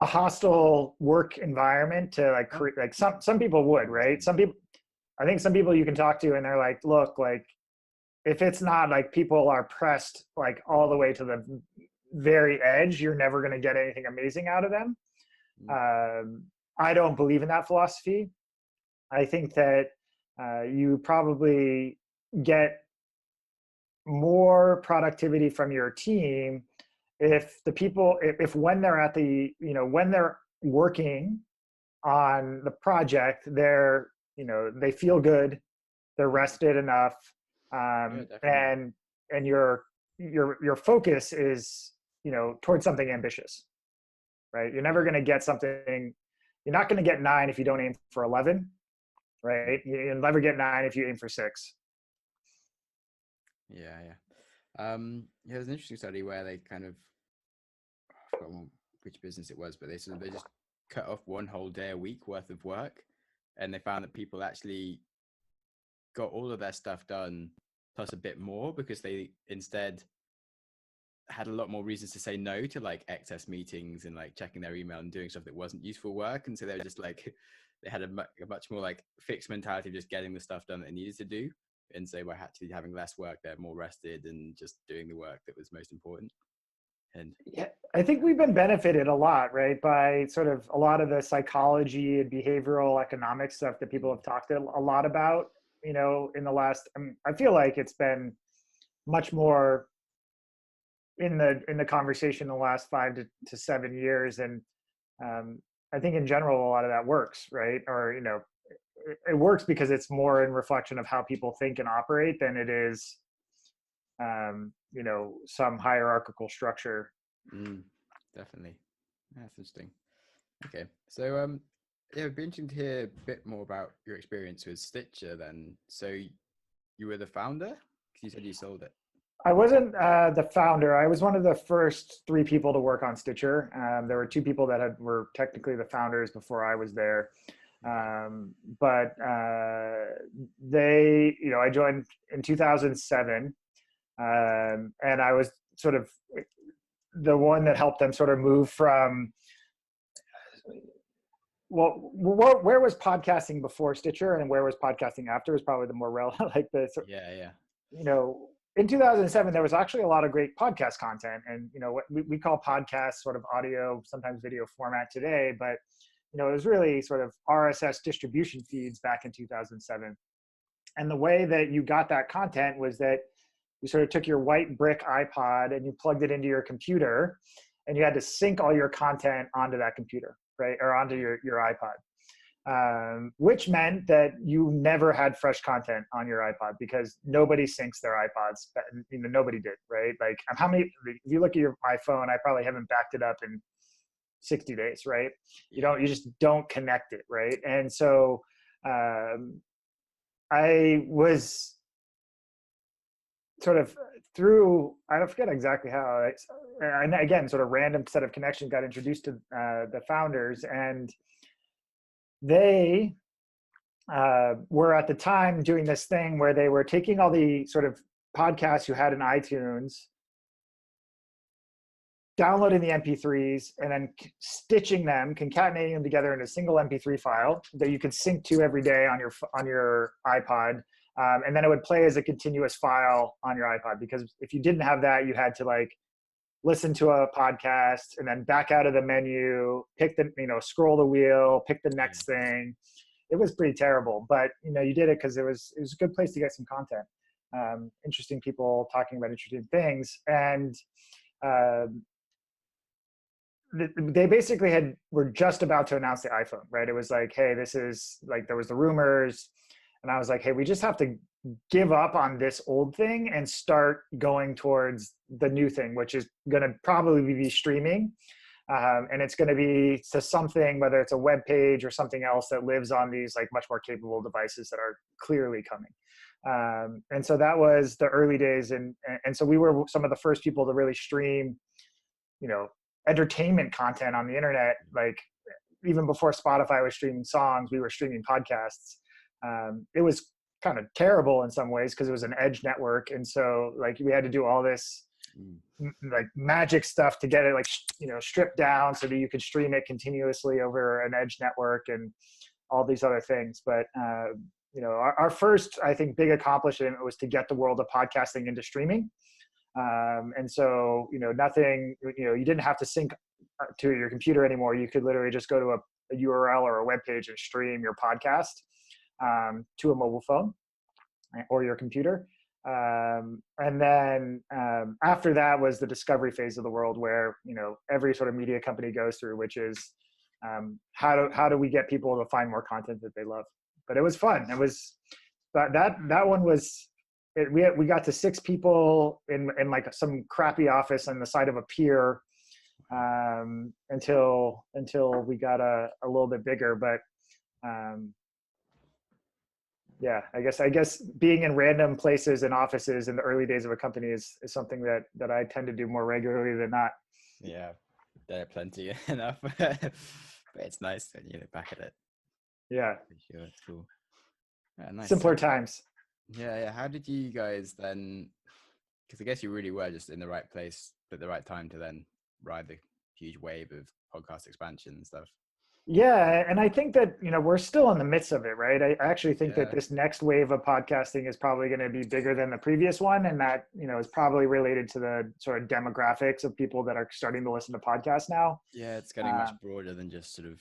a hostile work environment to like create, like some people would, right? I think some people you can talk to and they're like, look, like if it's not like people are pressed like all the way to the very edge, you're never going to get anything amazing out of them. I don't believe in that philosophy. I think that you probably get more productivity from your team if the people, if when they're at the, when they're working on the project, they're, they feel good, they're rested enough, and your focus is, towards something ambitious, right? You're never going to get something. You're not going to get 9 if you don't aim for 11, right? You'll never get 9 if you aim for 6. Yeah. There's an interesting study where they kind of, I forgot which business it was, but they just cut off one whole day a week worth of work, and they found that people actually got all of their stuff done plus a bit more because they instead had a lot more reasons to say no to like excess meetings and like checking their email and doing stuff that wasn't useful work. And so they were just like, they had a much more like fixed mentality of just getting the stuff done that they needed to do. And so by actually having less work, they're more rested and just doing the work that was most important. And yeah, I think we've been benefited a lot, right, by sort of a lot of the psychology and behavioral economic stuff that people have talked a lot about, in the last, I feel like it's been much more in the conversation in the last 5 to 7 years. And I think in general, a lot of that works, right? Or, it works because it's more in reflection of how people think and operate than it is, some hierarchical structure. Definitely. That's interesting. Okay. So, it'd be interesting to hear a bit more about your experience with Stitcher then. So you were the founder? Because you said you sold it. I wasn't the founder. I was one of the first 3 people to work on Stitcher. There were 2 people that were technically the founders before I was there. But I joined in 2007, and I was sort of the one that helped them sort of move from, where was podcasting before Stitcher and where was podcasting after is probably the more relevant, like the, Yeah. In 2007, there was actually a lot of great podcast content, and what we call podcasts sort of audio, sometimes video format today, but it was really sort of RSS distribution feeds back in 2007. And the way that you got that content was that you sort of took your white brick iPod and you plugged it into your computer, and you had to sync all your content onto that computer, right, or onto your iPod. Which meant that you never had fresh content on your iPod because nobody syncs their iPods. Nobody did, right? Like if you look at my phone, I probably haven't backed it up in 60 days, right? You just don't connect it, right? And so I was sort of I don't forget exactly how, and again, sort of random set of connections, got introduced to the founders, and they were at the time doing this thing where they were taking all the sort of podcasts you had in iTunes, downloading the MP3s, and then stitching them, concatenating them together in a single MP3 file that you could sync to every day on your iPod. And then it would play as a continuous file on your iPod, because if you didn't have that, you had to like listen to a podcast and then back out of the menu, pick the, scroll the wheel, pick the next thing. it was pretty terrible, but you did it because it was a good place to get some content, interesting people talking about interesting things. And they basically were just about to announce the iPhone, right? It was like, hey, this is like, there was the rumors, and I was like, hey, we just have to give up on this old thing and start going towards the new thing, which is going to probably be streaming. And it's going to be to something, whether it's a web page or something else that lives on these like much more capable devices that are clearly coming. And so that was the early days. And so we were some of the first people to really stream, entertainment content on the internet. Like even before Spotify was streaming songs, we were streaming podcasts. It was kind of terrible in some ways because it was an edge network. And so like we had to do all this like magic stuff to get it like, stripped down so that you could stream it continuously over an edge network and all these other things. But, our first, I think, big accomplishment was to get the world of podcasting into streaming. And so, nothing, you didn't have to sync to your computer anymore. You could literally just go to a URL or a web page and stream your podcast to a mobile phone or your computer. And then after that was the discovery phase of the world where, every sort of media company goes through, which is how do we get people to find more content that they love? But it was fun. It was, but that one was, we got to 6 people in like some crappy office on the side of a pier until we got a little bit bigger. But yeah, I guess being in random places and offices in the early days of a company is something that I tend to do more regularly than not. Yeah, there are plenty enough, but it's nice when you look back at it. Yeah, for sure, it's cool. Yeah, nice. Simpler times. Yeah. How did you guys then? Because I guess you really were just in the right place at the right time to then ride the huge wave of podcast expansion and stuff. Yeah, and I think that, we're still in the midst of it, right? I actually think that this next wave of podcasting is probably going to be bigger than the previous one, and that, is probably related to the sort of demographics of people that are starting to listen to podcasts now. Yeah, it's getting much broader than just sort of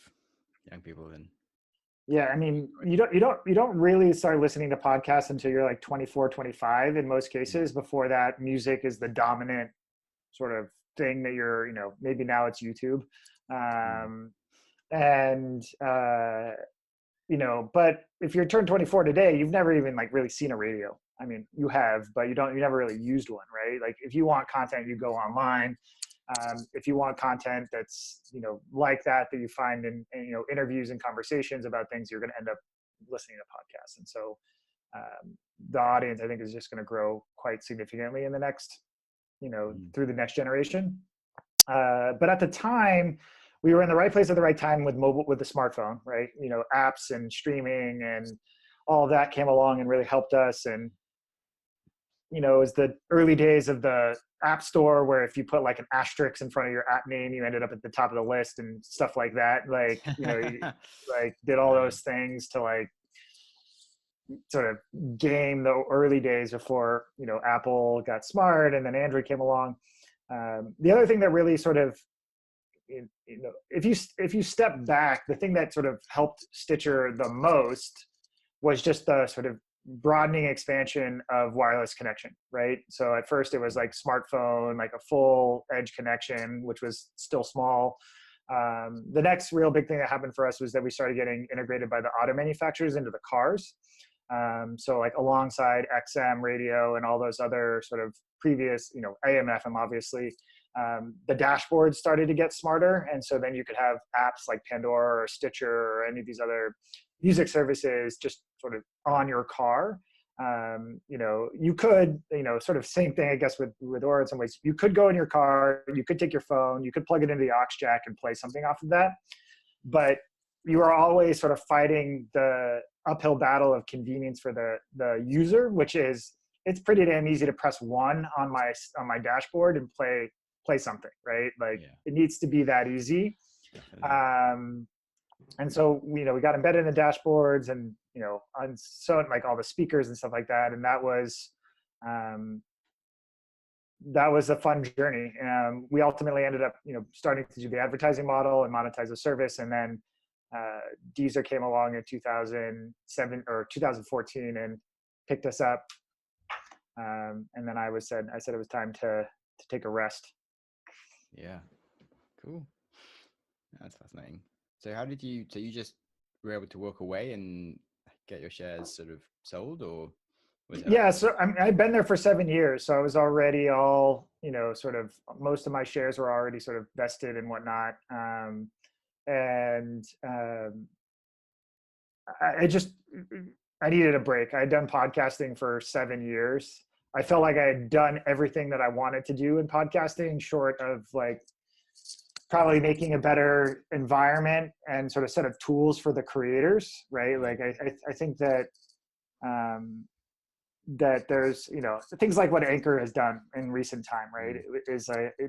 young people. And yeah, I mean, you don't really start listening to podcasts until you're like 24, 25 in most cases. Before that, music is the dominant sort of thing that you're, maybe now it's YouTube. And but if you're turned 24 today, you've never even like really seen a radio. I mean, you have, but you never really used one, right? Like if you want content, you go online. If you want content that's, like that you find in interviews and conversations about things, you're going to end up listening to podcasts. And so the audience, I think, is just going to grow quite significantly in the next, through the next generation. But at the time, we were in the right place at the right time with the smartphone, right? Apps and streaming and all of that came along and really helped us. And, it was the early days of the app store where if you put like an asterisk in front of your app name, you ended up at the top of the list and stuff like that. Like, you like did all those things to like sort of game the early days before, Apple got smart and then Android came along. The other thing that really sort of, if you step back, the thing that sort of helped Stitcher the most was just the sort of broadening expansion of wireless connection, right? So at first it was like smartphone, like a full edge connection, which was still small. The next real big thing that happened for us was that we started getting integrated by the auto manufacturers into the cars. So like alongside XM radio and all those other sort of previous, AM, FM, obviously, the dashboards started to get smarter. And so then you could have apps like Pandora or Stitcher or any of these other music services just sort of on your car. You could, sort of same thing, I guess, with Orro in some ways. You could go in your car, you could take your phone, you could plug it into the aux jack and play something off of that. But you are always sort of fighting the uphill battle of convenience for the user, which is, it's pretty damn easy to press 1 on my dashboard and play something, right? Like it needs to be that easy. And so, we got embedded in the dashboards and, on so like all the speakers and stuff like that. And that was a fun journey. We ultimately ended up, starting to do the advertising model and monetize the service. And then Deezer came along in 2007 or 2014 and picked us up. And then I said it was time to take a rest. Yeah, cool. That's fascinating. So how did you, so you just were able to walk away and get your shares sort of sold, or was it like? Yeah, so I've been there for 7 years, so I was already all, sort of, most of my shares were already sort of vested and whatnot. And I needed a break. I had done podcasting for 7 years. I felt like I had done everything that I wanted to do in podcasting, short of like probably making a better environment and sort of set of tools for the creators, right? Like I think that that there's things like what Anchor has done in recent time, right? It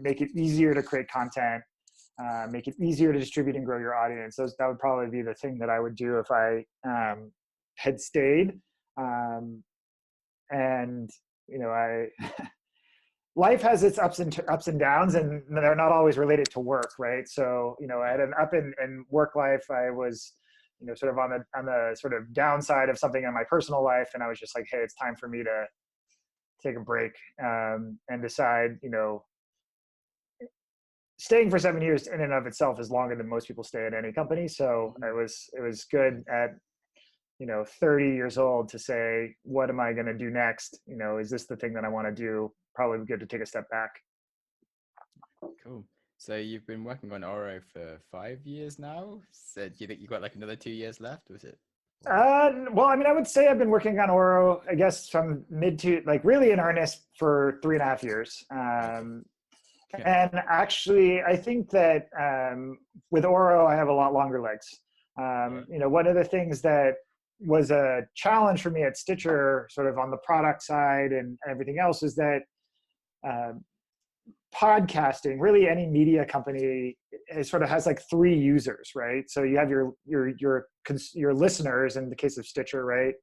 make it easier to create content, make it easier to distribute and grow your audience. That would probably be the thing that I would do if I had stayed. And I life has its ups and downs, and they're not always related to work, right? So I had an up in work life. I was sort of on the sort of downside of something in my personal life, and I was just like, hey, it's time for me to take a break, and decide, staying for 7 years in and of itself is longer than most people stay at any company. So it was good at 30 years old to say, what am I going to do next? Is this the thing that I want to do? Probably good to take a step back. Cool. So you've been working on Orro for 5 years now. So do you think you've got like another 2 years left? Was it? Well, I mean, I would say I've been working on Orro, I guess, from mid to like really in earnest for 3.5 years. Okay. And actually, I think that with Orro, I have a lot longer legs. One of the things that was a challenge for me at Stitcher, sort of on the product side and everything else, is that podcasting, really any media company, it sort of has like three users, right? So you have your listeners in the case of Stitcher, right?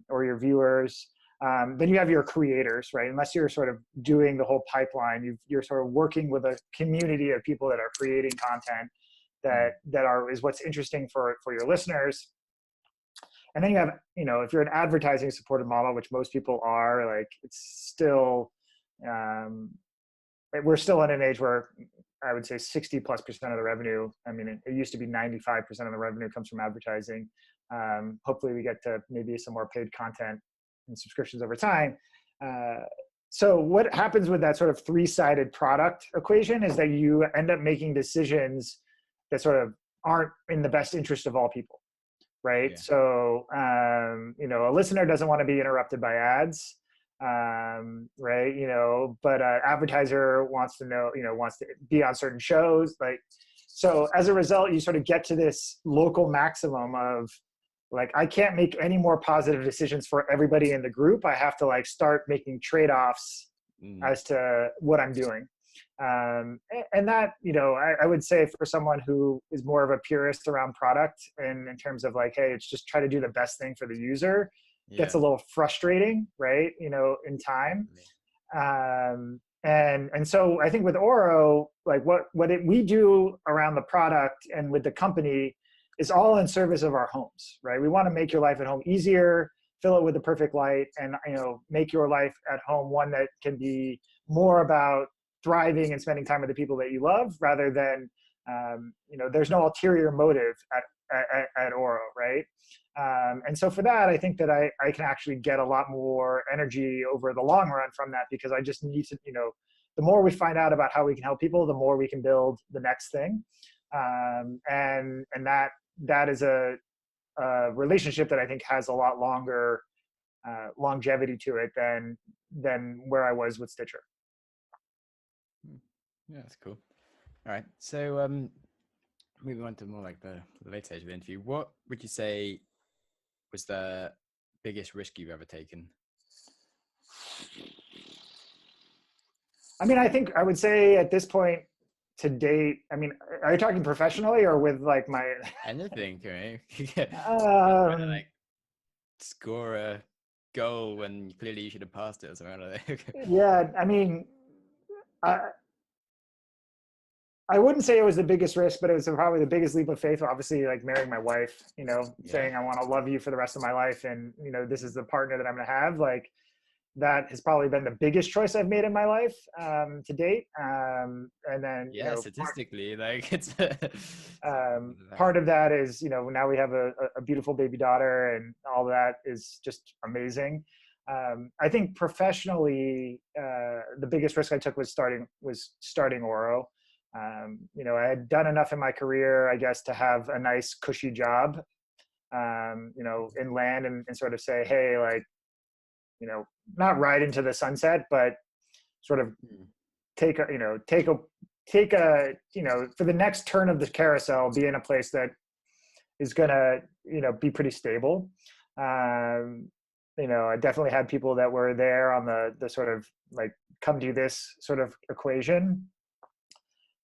Or your viewers. Then you have your creators, right? Unless you're sort of doing the whole pipeline, you're sort of working with a community of people that are creating content is what's interesting for your listeners. And then you have, if you're an advertising supported model, which most people are, like it's still, we're still in an age where I would say 60+% of the revenue, I mean, it used to be 95% of the revenue comes from advertising. Hopefully we get to maybe some more paid content and subscriptions over time. So what happens with that sort of three-sided product equation is that you end up making decisions that sort of aren't in the best interest of all people, right? Yeah. So, a listener doesn't want to be interrupted by ads, right? But an advertiser wants to be on certain shows. Like, so as a result, you sort of get to this local maximum of, like, I can't make any more positive decisions for everybody in the group. I have to like start making trade-offs as to what I'm doing. And that, I would say for someone who is more of a purist around product and in terms of like, hey, it's just try to do the best thing for the user, gets a little frustrating, right? In time. And so I think with Orro, like we do around the product and with the company is all in service of our homes, right? We want to make your life at home easier, fill it with the perfect light, and make your life at home one that can be more about thriving and spending time with the people that you love, rather than there's no ulterior motive at Orro, right? And so for that, I think that I can actually get a lot more energy over the long run from that, because I just need to, the more we find out about how we can help people, the more we can build the next thing. And that is a relationship that I think has a lot longer longevity to it than where I was with Stitcher. Yeah, that's cool. All right, so moving on to more like the later stage of the interview, what would you say was the biggest risk you've ever taken? I mean, I think I would say at this point to date, I mean, are you talking professionally or with like my anything? Trying to like score a goal when clearly you should have passed it or something like that. Yeah, I mean, I wouldn't say it was the biggest risk, but it was probably the biggest leap of faith. Obviously, like marrying my wife, saying I want to love you for the rest of my life, and this is the partner that I'm going to have. Like that has probably been the biggest choice I've made in my life to date. And then Yeah, statistically, like it's part of that is now we have a beautiful baby daughter, and all that is just amazing. I think professionally, the biggest risk I took was starting Orro. I had done enough in my career, I guess, to have a nice cushy job, in land, and sort of say, hey, like, not ride into the sunset, but sort of take a for the next turn of the carousel, be in a place that is gonna, be pretty stable. I definitely had people that were there on the sort of like come do this sort of equation.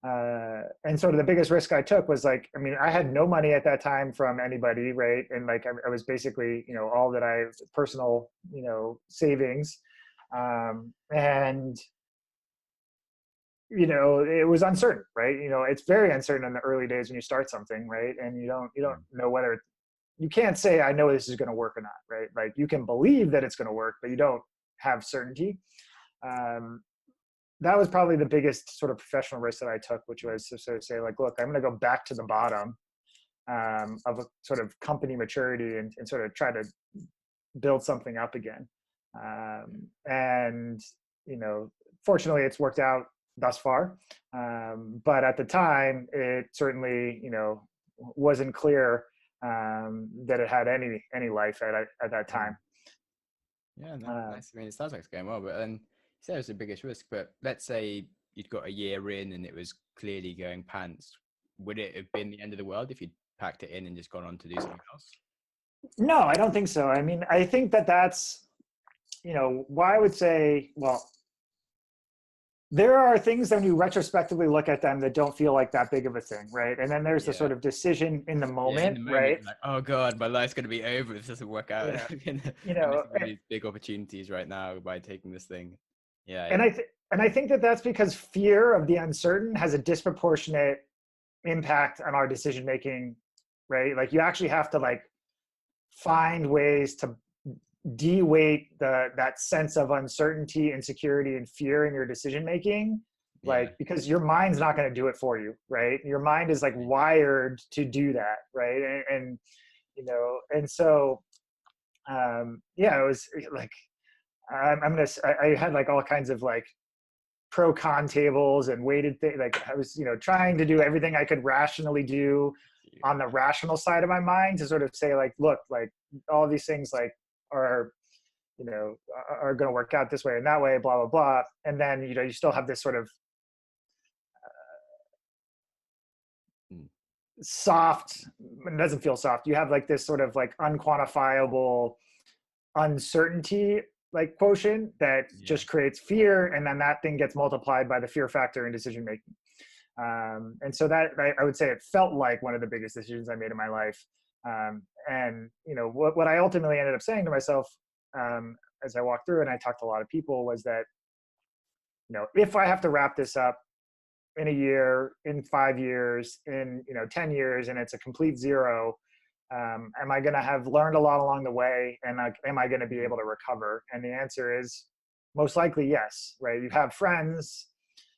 And sort of the biggest risk I took was like, I had no money at that time from anybody, right? And like I was basically, all that I personal, savings, and it was uncertain, right? It's very uncertain in the early days when you start something, right? And you don't know whether you can't say I know this is going to work or not, right? Like you can believe that it's going to work, but you don't have certainty. That was probably the biggest sort of professional risk that I took, which was to sort of say like, look, I'm going to go back to the bottom of a sort of company maturity, and sort of try to build something up again. And fortunately, it's worked out thus far. But at the time, it certainly, wasn't clear that it had any life at that time. Yeah, nice. I mean, it sounds like it's going well, but you said it was the biggest risk. But let's say you'd got a year in and it was clearly going pants. Would it have been the end of the world if you'd packed it in and just gone on to do something else? No, I don't think so. I think that's, why I would say, well, there are things that when you retrospectively look at them that don't feel like that big of a thing, right? And then there's the sort of decision in the moment, right? Like, oh God, my life's going to be over if this doesn't work out. Yeah. I'm missing all these big opportunities right now by taking this thing. Yeah. And I think that that's because fear of the uncertain has a disproportionate impact on our decision making, right? Like you actually have to like find ways to de-weight that sense of uncertainty, insecurity, and fear in your decision making, like because your mind's not going to do it for you, right? Your mind is like wired to do that, right? And and so it was like I had like all kinds of like pro con tables and weighted things. Like I was trying to do everything I could rationally do on the rational side of my mind to sort of say like, look, like all these things like are are going to work out this way and that way, blah blah blah. And then you still have this sort of soft, it doesn't feel soft, you have like this sort of like unquantifiable uncertainty like quotient that just creates fear, and then that thing gets multiplied by the fear factor in decision making. And so that I would say it felt like one of the biggest decisions I made in my life. And what I ultimately ended up saying to myself as I walked through and I talked to a lot of people was that if I have to wrap this up in a year, in 5 years, in 10 years, and it's a complete zero, am I going to have learned a lot along the way, and am I going to be able to recover? And the answer is most likely yes, right? You have friends.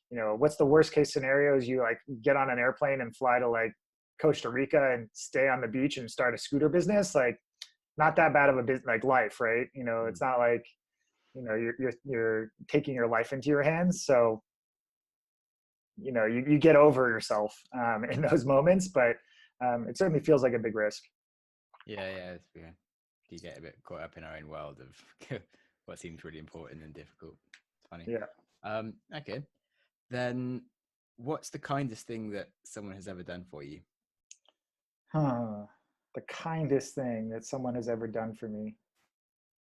What's the worst case scenario is you like get on an airplane and fly to like Costa Rica and stay on the beach and start a scooter business. Like not that bad of a business, like life, right? It's not like you're taking your life into your hands. So you get over yourself in those moments, but it certainly feels like a big risk. Yeah. You get a bit caught up in our own world of what seems really important and difficult. It's funny. Yeah. Okay. Then what's the kindest thing that someone has ever done for you? The kindest thing that someone has ever done for me.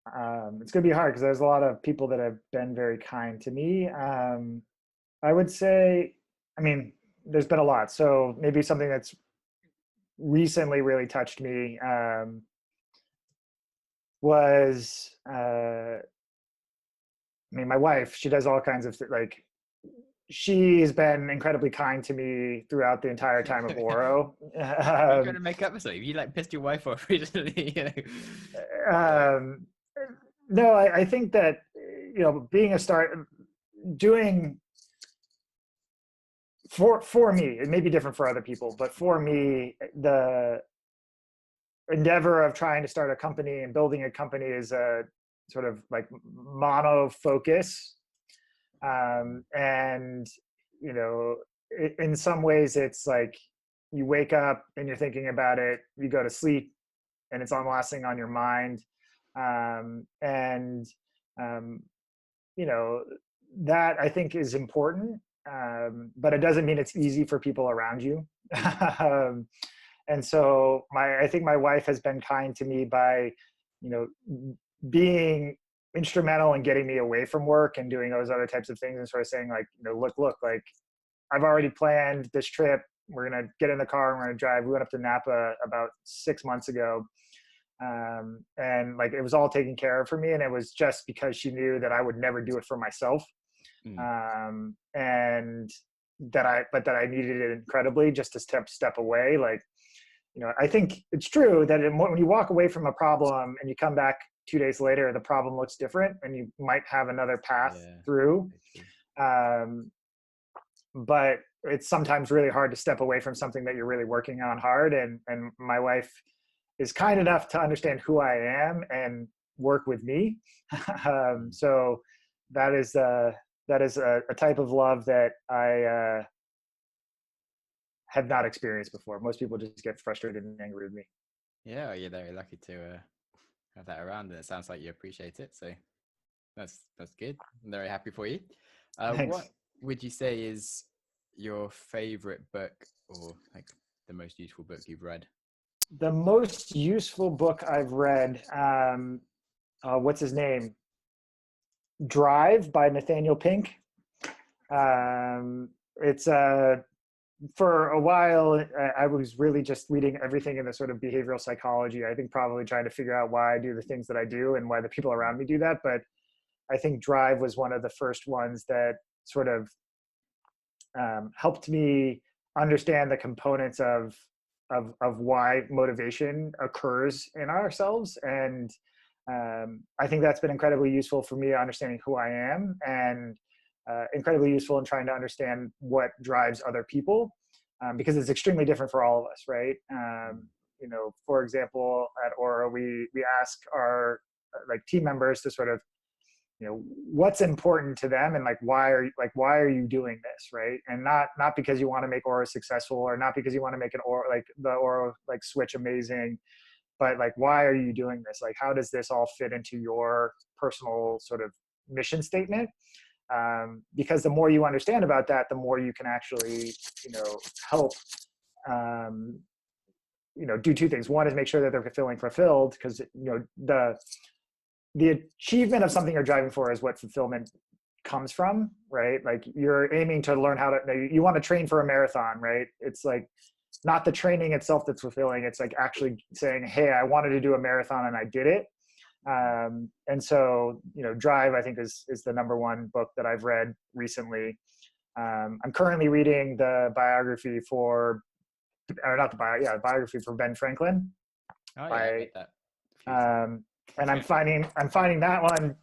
It's going to be hard because there's a lot of people that have been very kind to me. I would say, there's been a lot. So maybe something that's recently really touched me was, my wife. She does all kinds of like, she's been incredibly kind to me throughout the entire time of Orro. Are you trying to make up for something? You like pissed your wife off recently, you know? Um, no, I think that, being a start, doing for me, it may be different for other people, but for me, the endeavor of trying to start a company and building a company is a sort of like mono focus. And, in some ways it's like you wake up and you're thinking about it, you go to sleep and it's lasting on your mind. And, um, that I think is important. But it doesn't mean it's easy for people around you. um, and so I think my wife has been kind to me by, being instrumental in getting me away from work and doing those other types of things, and sort of saying like, look, like I've already planned this trip. We're going to get in the car and we're going to drive. We went up to Napa about 6 months ago. And like, it was all taken care of for me. And it was just because she knew that I would never do it for myself. And that I needed it incredibly just to step away. Like, I think it's true that when you walk away from a problem and you come back 2 days later, the problem looks different and you might have another path through. But it's sometimes really hard to step away from something that you're really working on hard. And my wife is kind enough to understand who I am and work with me. So that is a type of love that I have not experienced before. Most people just get frustrated and angry with me. Yeah, you're very lucky to have that around, and it sounds like you appreciate it. So that's good. I'm very happy for you. What would you say is your favorite book, or like the most useful book you've read? The most useful book I've read, what's his name? Drive by Nathaniel Pink. It's for a while, I was really just reading everything in the sort of behavioral psychology. I think probably trying to figure out why I do the things that I do and why the people around me do that. But I think Drive was one of the first ones that sort of helped me understand the components of why motivation occurs in ourselves. And I think that's been incredibly useful for me understanding who I am, and incredibly useful in trying to understand what drives other people, because it's extremely different for all of us, right? For example, at Orro, we ask our team members to sort of, what's important to them, and why are you doing this, right? And not because you want to make Orro successful, or not because you want to make an Orro, the Orro switch amazing, but why are you doing this? How does this all fit into your personal sort of mission statement? Because the more you understand about that, the more you can actually, help, do two things. One is make sure that they're feeling fulfilled, because, the achievement of something you're driving for is what fulfillment comes from, right? You're aiming to learn how to, you want to train for a marathon, right? It's not the training itself that's fulfilling. It's actually saying, hey, I wanted to do a marathon and I did it. And so, Drive, I think, is the number one book that I've read recently. I'm currently reading the biography for Ben Franklin. Oh yeah, I read that. And I'm finding that one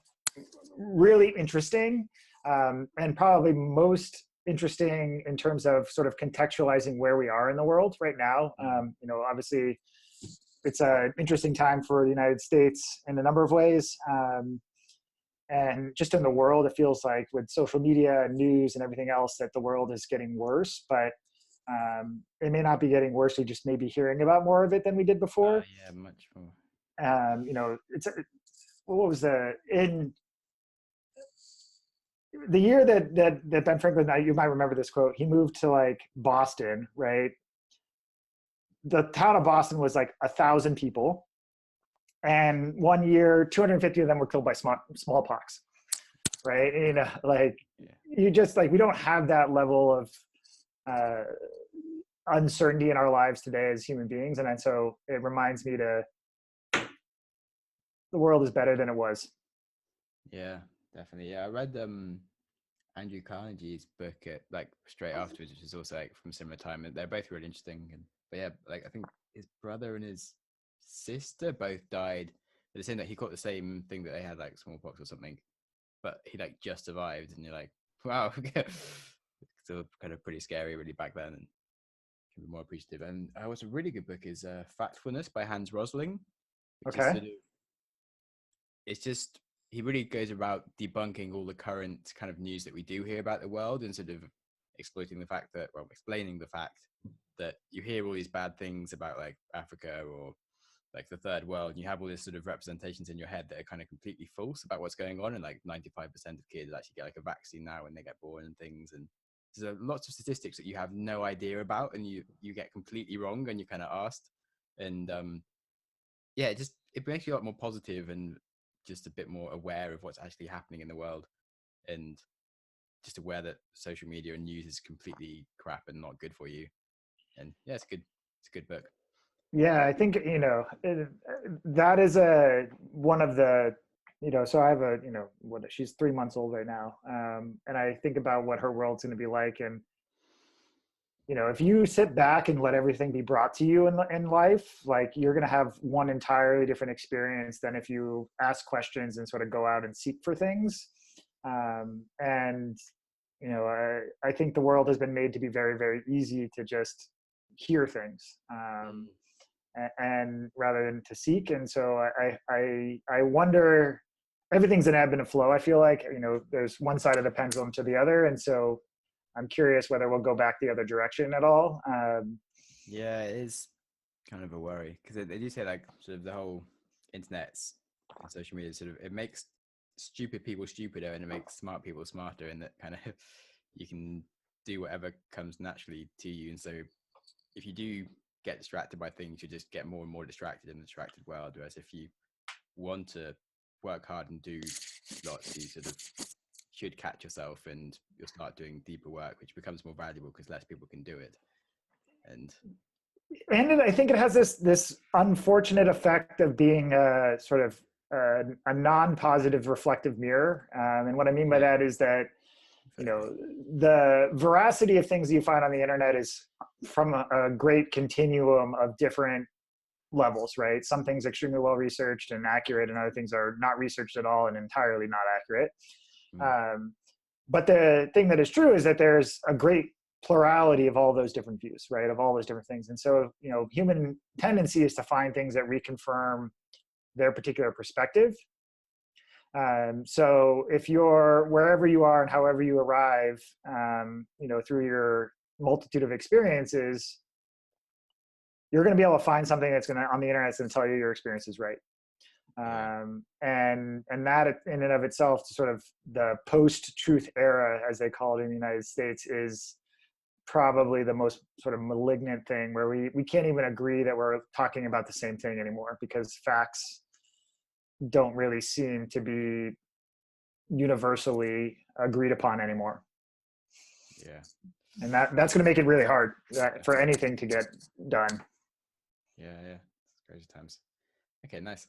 really interesting, and probably most interesting in terms of sort of contextualizing where we are in the world right now. Obviously, it's an interesting time for the United States in a number of ways. And just in the world, it feels like with social media and news and everything else that the world is getting worse, but it may not be getting worse. We just may be hearing about more of it than we did before. Yeah, much more. What was in the year that Ben Franklin, you might remember this quote, he moved to Boston, right? The town of Boston was 1,000 people. And one year, 250 of them were killed by smallpox, right? You just we don't have that level of uncertainty in our lives today as human beings. And so it reminds me the world is better than it was. Yeah, definitely. Yeah, I read Andrew Carnegie's book like straight afterwards, which is also like from similar time, and they're both really interesting. And but yeah, like I think his brother and his sister both died. They're saying that he caught the same thing, that they had like smallpox or something, but he like just survived. And you're like, wow, still kind of pretty scary really back then, and can be more appreciative. And what's a really good book is Factfulness by Hans Rosling, which is Okay. sort of, it's just, he really goes about debunking all the current kind of news that we do hear about the world, and sort of exploiting the fact that, well, explaining the fact that you hear all these bad things about like Africa or like the third world, and you have all these sort of representations in your head that are kind of completely false about what's going on. And like 95% of kids actually get like a vaccine now when they get born and things. And there's lots of statistics that you have no idea about, and you get completely wrong, and you're kind of asked. And yeah, it makes you a lot more positive and just a bit more aware of what's actually happening in the world, and just aware that social media and news is completely crap and not good for you. And yeah, it's a good book. Yeah, I think, that is one of the, so I have a, she's 3 months old right now. And I think about what her world's going to be like. And, if you sit back and let everything be brought to you in life, like you're going to have one entirely different experience than if you ask questions and sort of go out and seek for things. And, I think the world has been made to be very, very easy to just hear things. And rather than to seek. And so I wonder, everything's an ebb and a flow. I feel like, there's one side of the pendulum to the other. And so I'm curious whether we'll go back the other direction at all. Yeah, it is kind of a worry, because they do say like sort of the whole internet's and social media sort of, it makes stupid people stupider and it makes smart people smarter, and that kind of you can do whatever comes naturally to you. And so if you do get distracted by things, you just get more and more distracted in the distracted world. Whereas if you want to work hard and do lots, you sort of should catch yourself, and you'll start doing deeper work, which becomes more valuable because less people can do it. And I think it has this unfortunate effect of being a sort of a non-positive reflective mirror. And what I mean by that is that, the veracity of things you find on the internet is from a great continuum of different levels, right? Some things extremely well researched and accurate, and other things are not researched at all and entirely not accurate. But the thing that is true is that there's a great plurality of all those different views, right? Of all those different things. And so, human tendency is to find things that reconfirm their particular perspective. So if you're wherever you are and however you arrive, through your multitude of experiences, you're going to be able to find something that's going to on the internet that's going to tell you your experience is right. And that in and of itself, sort of the post-truth era, as they call it in the United States, is probably the most sort of malignant thing, where we can't even agree that we're talking about the same thing anymore, because facts don't really seem to be universally agreed upon anymore. Yeah. And that's going to make it really hard for anything to get done. Yeah. It's crazy times. Okay, nice.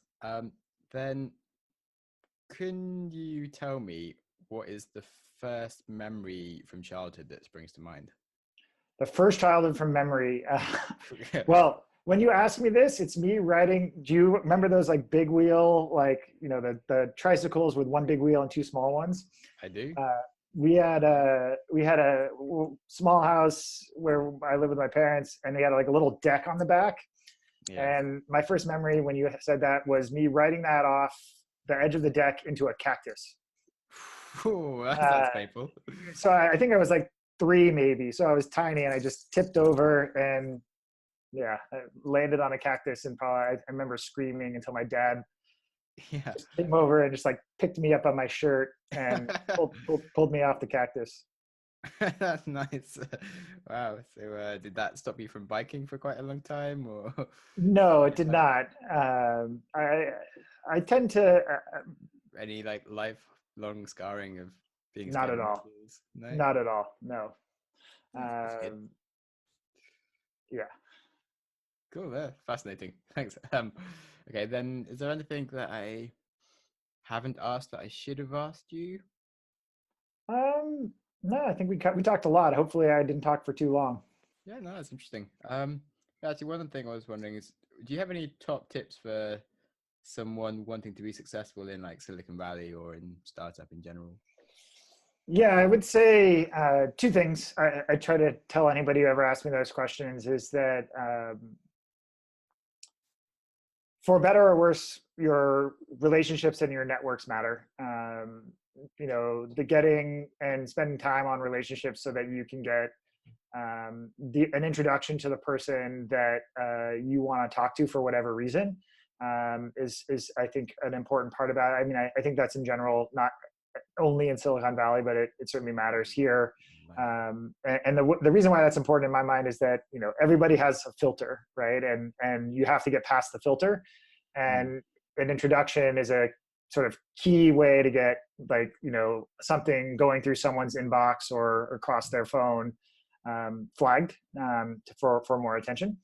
Then can you tell me what is the first memory from childhood that springs to mind? The first childhood from memory. Well, when you ask me this, it's me riding. Do you remember those like big wheel, like, the tricycles with one big wheel and two small ones? I do. We had a small house where I lived with my parents, and they had like a little deck on the back. Yeah. And my first memory when you said that was me riding that off the edge of the deck into a cactus. Ooh, that's painful. So I think I was like 3 maybe. So I was tiny, and I just tipped over and I landed on a cactus, and probably I remember screaming until my dad just came over and just like picked me up on my shirt and pulled me off the cactus. That's nice. Wow. So did that stop you from biking for quite a long time, or? No, it did not. I tend to any like lifelong scarring of being not scared at of all. needles? No? Not at all. No. That's good. Yeah. Cool. Yeah, fascinating. Thanks. Okay, then is there anything that I haven't asked that I should have asked you? No, I think we talked a lot. Hopefully I didn't talk for too long. Yeah, no, that's interesting. Actually, one thing I was wondering is, do you have any top tips for someone wanting to be successful in like Silicon Valley or in startup in general? Yeah, I would say two things. I try to tell anybody who ever asks me those questions is that for better or worse, your relationships and your networks matter. The getting and spending time on relationships so that you can get an introduction to the person that you want to talk to for whatever reason is I think an important part about it. I mean, I think that's in general, not only in Silicon Valley, but it certainly matters here. And the reason why that's important in my mind is that, everybody has a filter, right? And you have to get past the filter. And an introduction is a sort of key way to get something going through someone's inbox or across their phone flagged for more attention.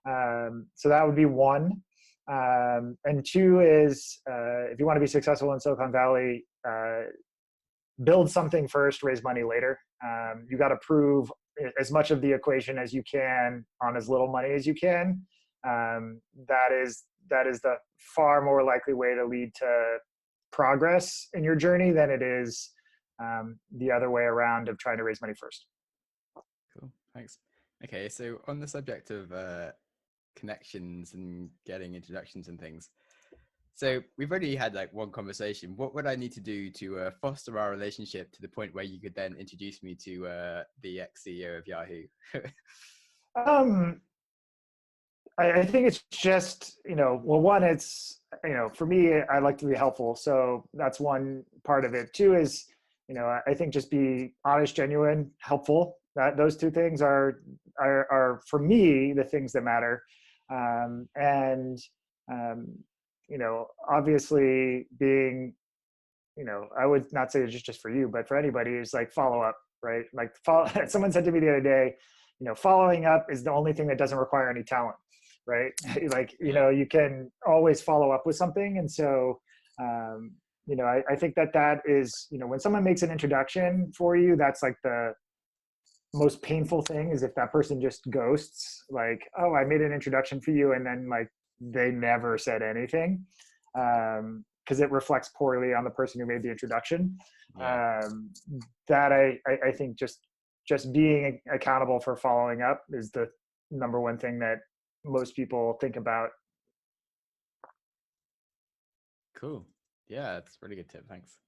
So that would be one. And two is if you want to be successful in Silicon Valley, build something first, raise money later. You got to prove as much of the equation as you can on as little money as you can. That is the far more likely way to lead to progress in your journey than it is the other way around of trying to raise money first. Cool, thanks. Okay, so on the subject of connections and getting introductions and things, so we've already had like one conversation. What would I need to do to foster our relationship to the point where you could then introduce me to the ex-CEO of Yahoo? I think it's just, well, one, it's, for me, I like to be helpful. So that's one part of it. Two is, I think just be honest, genuine, helpful. Those two things are for me, the things that matter. Obviously being, I would not say it's just for you, but for anybody is like follow up, right? Like someone said to me the other day, following up is the only thing that doesn't require any talent, right? Like, you can always follow up with something. And so, I think that is, when someone makes an introduction for you, that's like the most painful thing is if that person just ghosts, like, oh, I made an introduction for you. And then like, they never said anything. Because it reflects poorly on the person who made the introduction. Yeah. That I think just being accountable for following up is the number one thing that most people think about. Cool. Yeah, that's a really good tip. Thanks.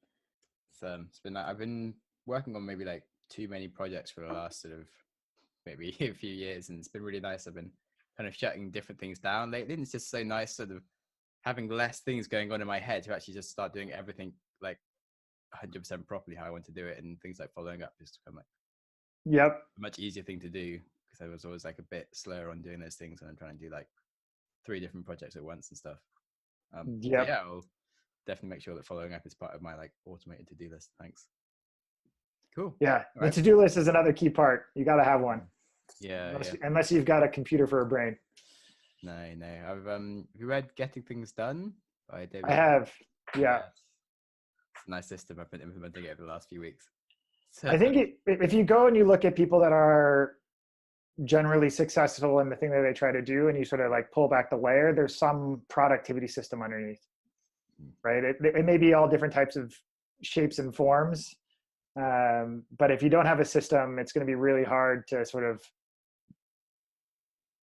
It's been I've been working on maybe like too many projects for the last sort of maybe a few years, and it's been really nice. I've been kind of shutting different things down lately, and it's just so nice sort of having less things going on in my head to actually just start doing everything like 100% properly how I want to do it, and things like following up is kind of like a much easier thing to do because I was always like a bit slower on doing those things, and I'm trying to do like 3 different projects at once and stuff. Yeah, I'll definitely make sure that following up is part of my like automated to-do list. Thanks. Cool. Yeah, the to-do list is another key part. You got to have one. Yeah, unless you've got a computer for a brain. No. I've have you read Getting Things Done by David? I have. Yeah. It's a nice system. I've been implementing it over the last few weeks. So, I think if you go and you look at people that are generally successful in the thing that they try to do, and you sort of like pull back the layer, there's some productivity system underneath, right? It may be all different types of shapes and forms. But if you don't have a system, it's going to be really hard to sort of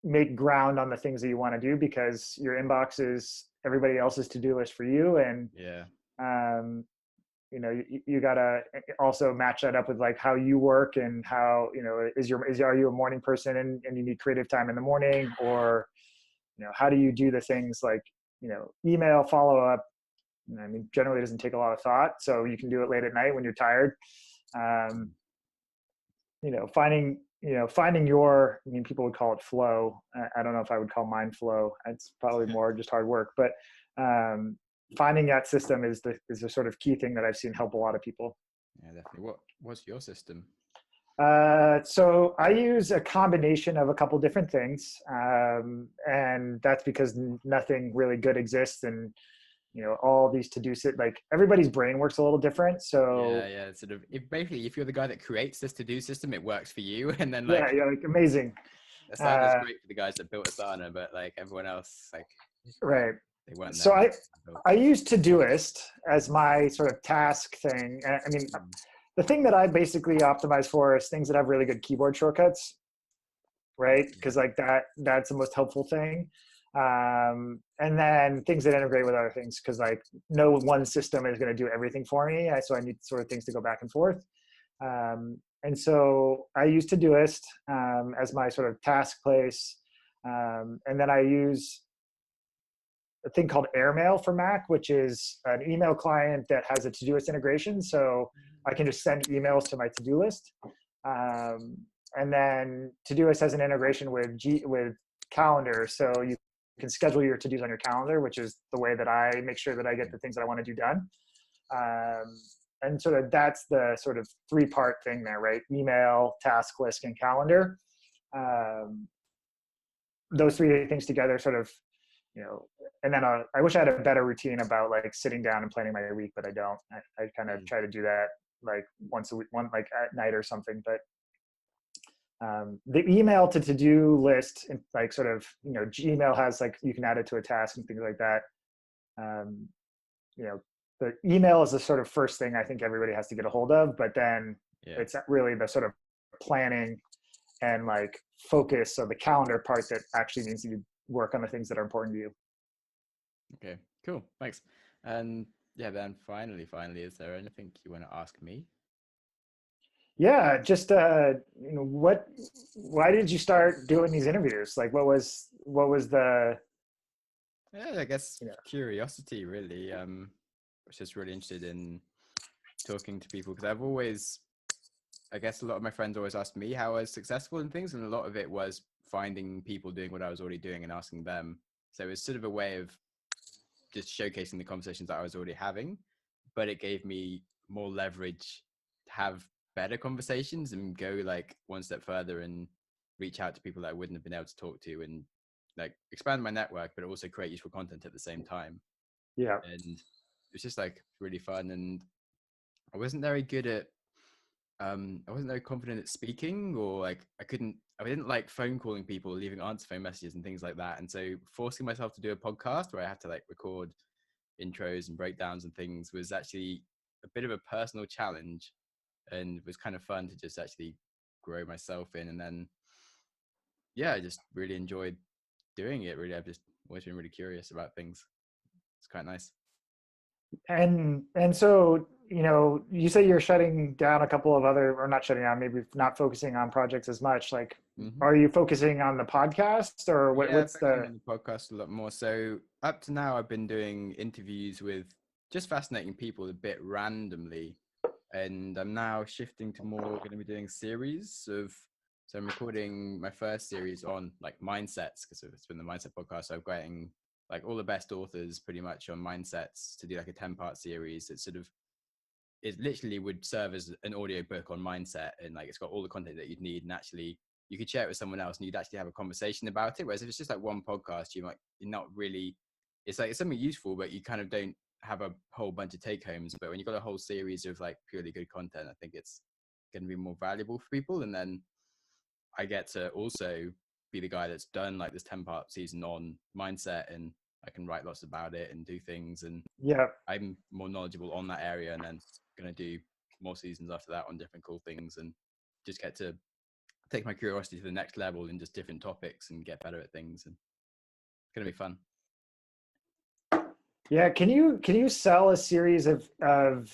make ground on the things that you want to do because your inbox is everybody else's to-do list for you. And, you got to also match that up with like how you work and how, are you a morning person and you need creative time in the morning, or, how do you do the things like, email follow-up? I mean, generally it doesn't take a lot of thought, so you can do it late at night when you're tired. Finding your, I mean, people would call it flow. I don't know if I would call mine flow. It's probably more just hard work, but finding that system is the sort of key thing that I've seen help a lot of people. Yeah, definitely. What's your system? So I use a combination of a couple different things. And that's because nothing really good exists. And, all these to-do like everybody's brain works a little different. So Yeah. Sort of, if you're the guy that creates this to-do system, it works for you. And then yeah, like amazing. Asana is great for the guys that built Asana, but like everyone else, like Right. they weren't So there. I use Todoist as my sort of task thing. And I mean, the thing that I basically optimize for is things that have really good keyboard shortcuts, right? Because like that's the most helpful thing. And then things that integrate with other things, because like no one system is going to do everything for me. So I need sort of things to go back and forth. And so I use Todoist as my sort of task place. And then I use a thing called Airmail for Mac, which is an email client that has a Todoist integration. So I can just send emails to my to-do list. And then Todoist has an integration with Calendar. So you can schedule your to-dos on your calendar, which is the way that I make sure that I get the things that I want to do done. And sort of that's the sort of three-part thing there, right? Email, task list, and calendar. Those three things together sort of, and then I wish I had a better routine about like sitting down and planning my week, but I don't. I kind of try to do that like once a week, like at night or something. But the email to-do list, like sort of, Gmail has like, you can add it to a task and things like that. The email is the sort of first thing I think everybody has to get a hold of, but then it's really the sort of planning and like focus of the calendar part that actually means you work on the things that are important to you. Okay, cool. Thanks. And then finally, is there anything you want to ask me? Yeah, just why did you start doing these interviews? Like what was the I guess curiosity really. Was just really interested in talking to people, because I guess a lot of my friends always asked me how I was successful in things, and a lot of it was finding people doing what I was already doing and asking them. So it was sort of a way of just showcasing the conversations that I was already having, but it gave me more leverage to have better conversations and go like one step further and reach out to people that I wouldn't have been able to talk to, and like expand my network, but also create useful content at the same time. Yeah. And it was just like really fun. And I wasn't very good at I wasn't very confident at speaking, or like I didn't like phone calling people, leaving answer phone messages and things like that. And so forcing myself to do a podcast where I had to like record intros and breakdowns and things was actually a bit of a personal challenge, and was kind of fun to just actually grow myself in. And then I just really enjoyed doing it. Really, I've just always been really curious about things. It's quite nice. And so, you say you're shutting down a couple of other, or not shutting down, maybe not focusing on projects as much. Like, are you focusing on the podcast, or what's focusing on the podcast a lot more. So up to now, I've been doing interviews with just fascinating people a bit randomly, and I'm now shifting to more going to be doing series of. So I'm recording my first series on like mindsets, because it's been the mindset podcast. So I'm getting like all the best authors pretty much on mindsets to do like a 10-part series. It literally would serve as an audio book on mindset, and like it's got all the content that you'd need, and actually you could share it with someone else and you'd actually have a conversation about it. Whereas if it's just like one podcast, you're not really, it's like it's something useful, but you kind of don't have a whole bunch of take homes. But when you've got a whole series of like purely good content, I think it's going to be more valuable for people. And then I get to also be the guy that's done like this 10-part season on mindset, and I can write lots about it and do things. And I'm more knowledgeable on that area, and then going to do more seasons after that on different cool things, and just get to take my curiosity to the next level in just different topics and get better at things. And it's going to be fun. Yeah. Can you sell a series of, are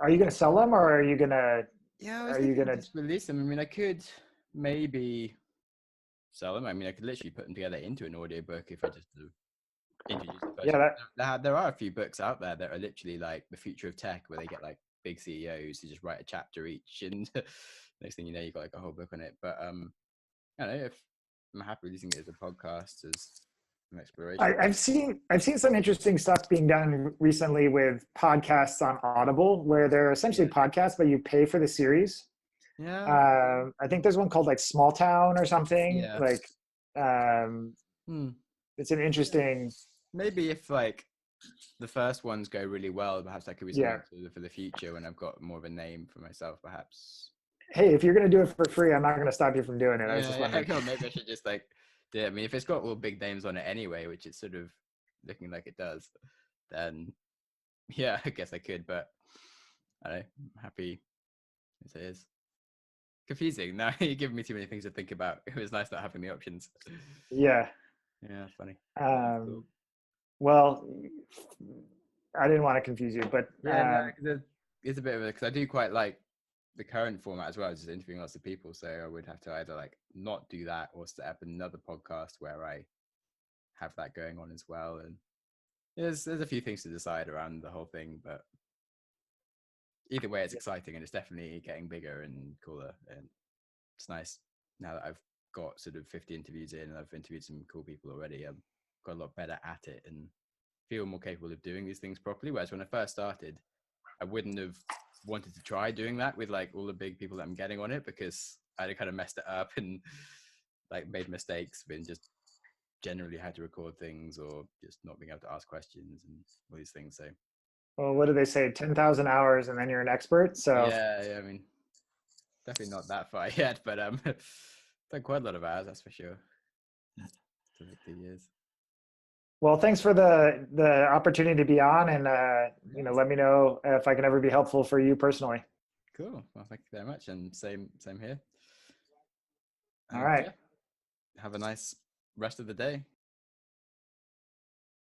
you going to sell them, or are you going to, are you going to just release them? I mean, I could maybe sell them. I mean, I could literally put them together into an audiobook if I just introduce the first. There are a few books out there that are literally like the future of tech, where they get like big CEOs who just write a chapter each, and next thing you know, you've got like a whole book on it. But I don't know, if I'm happy using it as a podcast, as an exploration. I've seen some interesting stuff being done recently with podcasts on Audible, where they're essentially podcasts, but you pay for the series. I think there's one called like Small Town or something. Like, it's an interesting. Maybe if like the first ones go really well, perhaps that could be Yeah. something for the future when I've got more of a name for myself, perhaps. Hey, if you're going to do it for free, I'm not going to stop you from doing it. I was just Yeah, wondering. yeah. Maybe I should just like do it. I mean, if it's got all big names on it anyway, which it's sort of looking like it does, then yeah, I guess I could. But I don't know, I'm happy as it is. Confusing. Now you're giving me too many things to think about. It was nice not having the options. Yeah. Yeah, funny. That's cool. Um, well, I didn't want to confuse you, but Yeah, no, it's a bit of a, because I do quite like the current format as well, just interviewing lots of people. So I would have to either like not do that or set up another podcast where I have that going on as well. And there's a few things to decide around the whole thing, but either way, it's exciting and it's definitely getting bigger and cooler. And it's nice now that I've got sort of 50 interviews in and I've interviewed some cool people already. I've got a lot better at it and feel more capable of doing these things properly. Whereas when I first started, I wouldn't have wanted to try doing that with like all the big people that I'm getting on it, because I'd kind of messed it up and like made mistakes and just generally had to record things or just not being able to ask questions and all these things. So well, what do they say? 10,000 hours and then you're an expert. So, yeah, I mean, definitely not that far yet, but done quite a lot of hours, that's for sure. To like 2 years. well, thanks for the opportunity to be on, and let me know if I can ever be helpful for you personally. Cool. Well, thank you very much, and same here. All And right. yeah, have a nice rest of the day.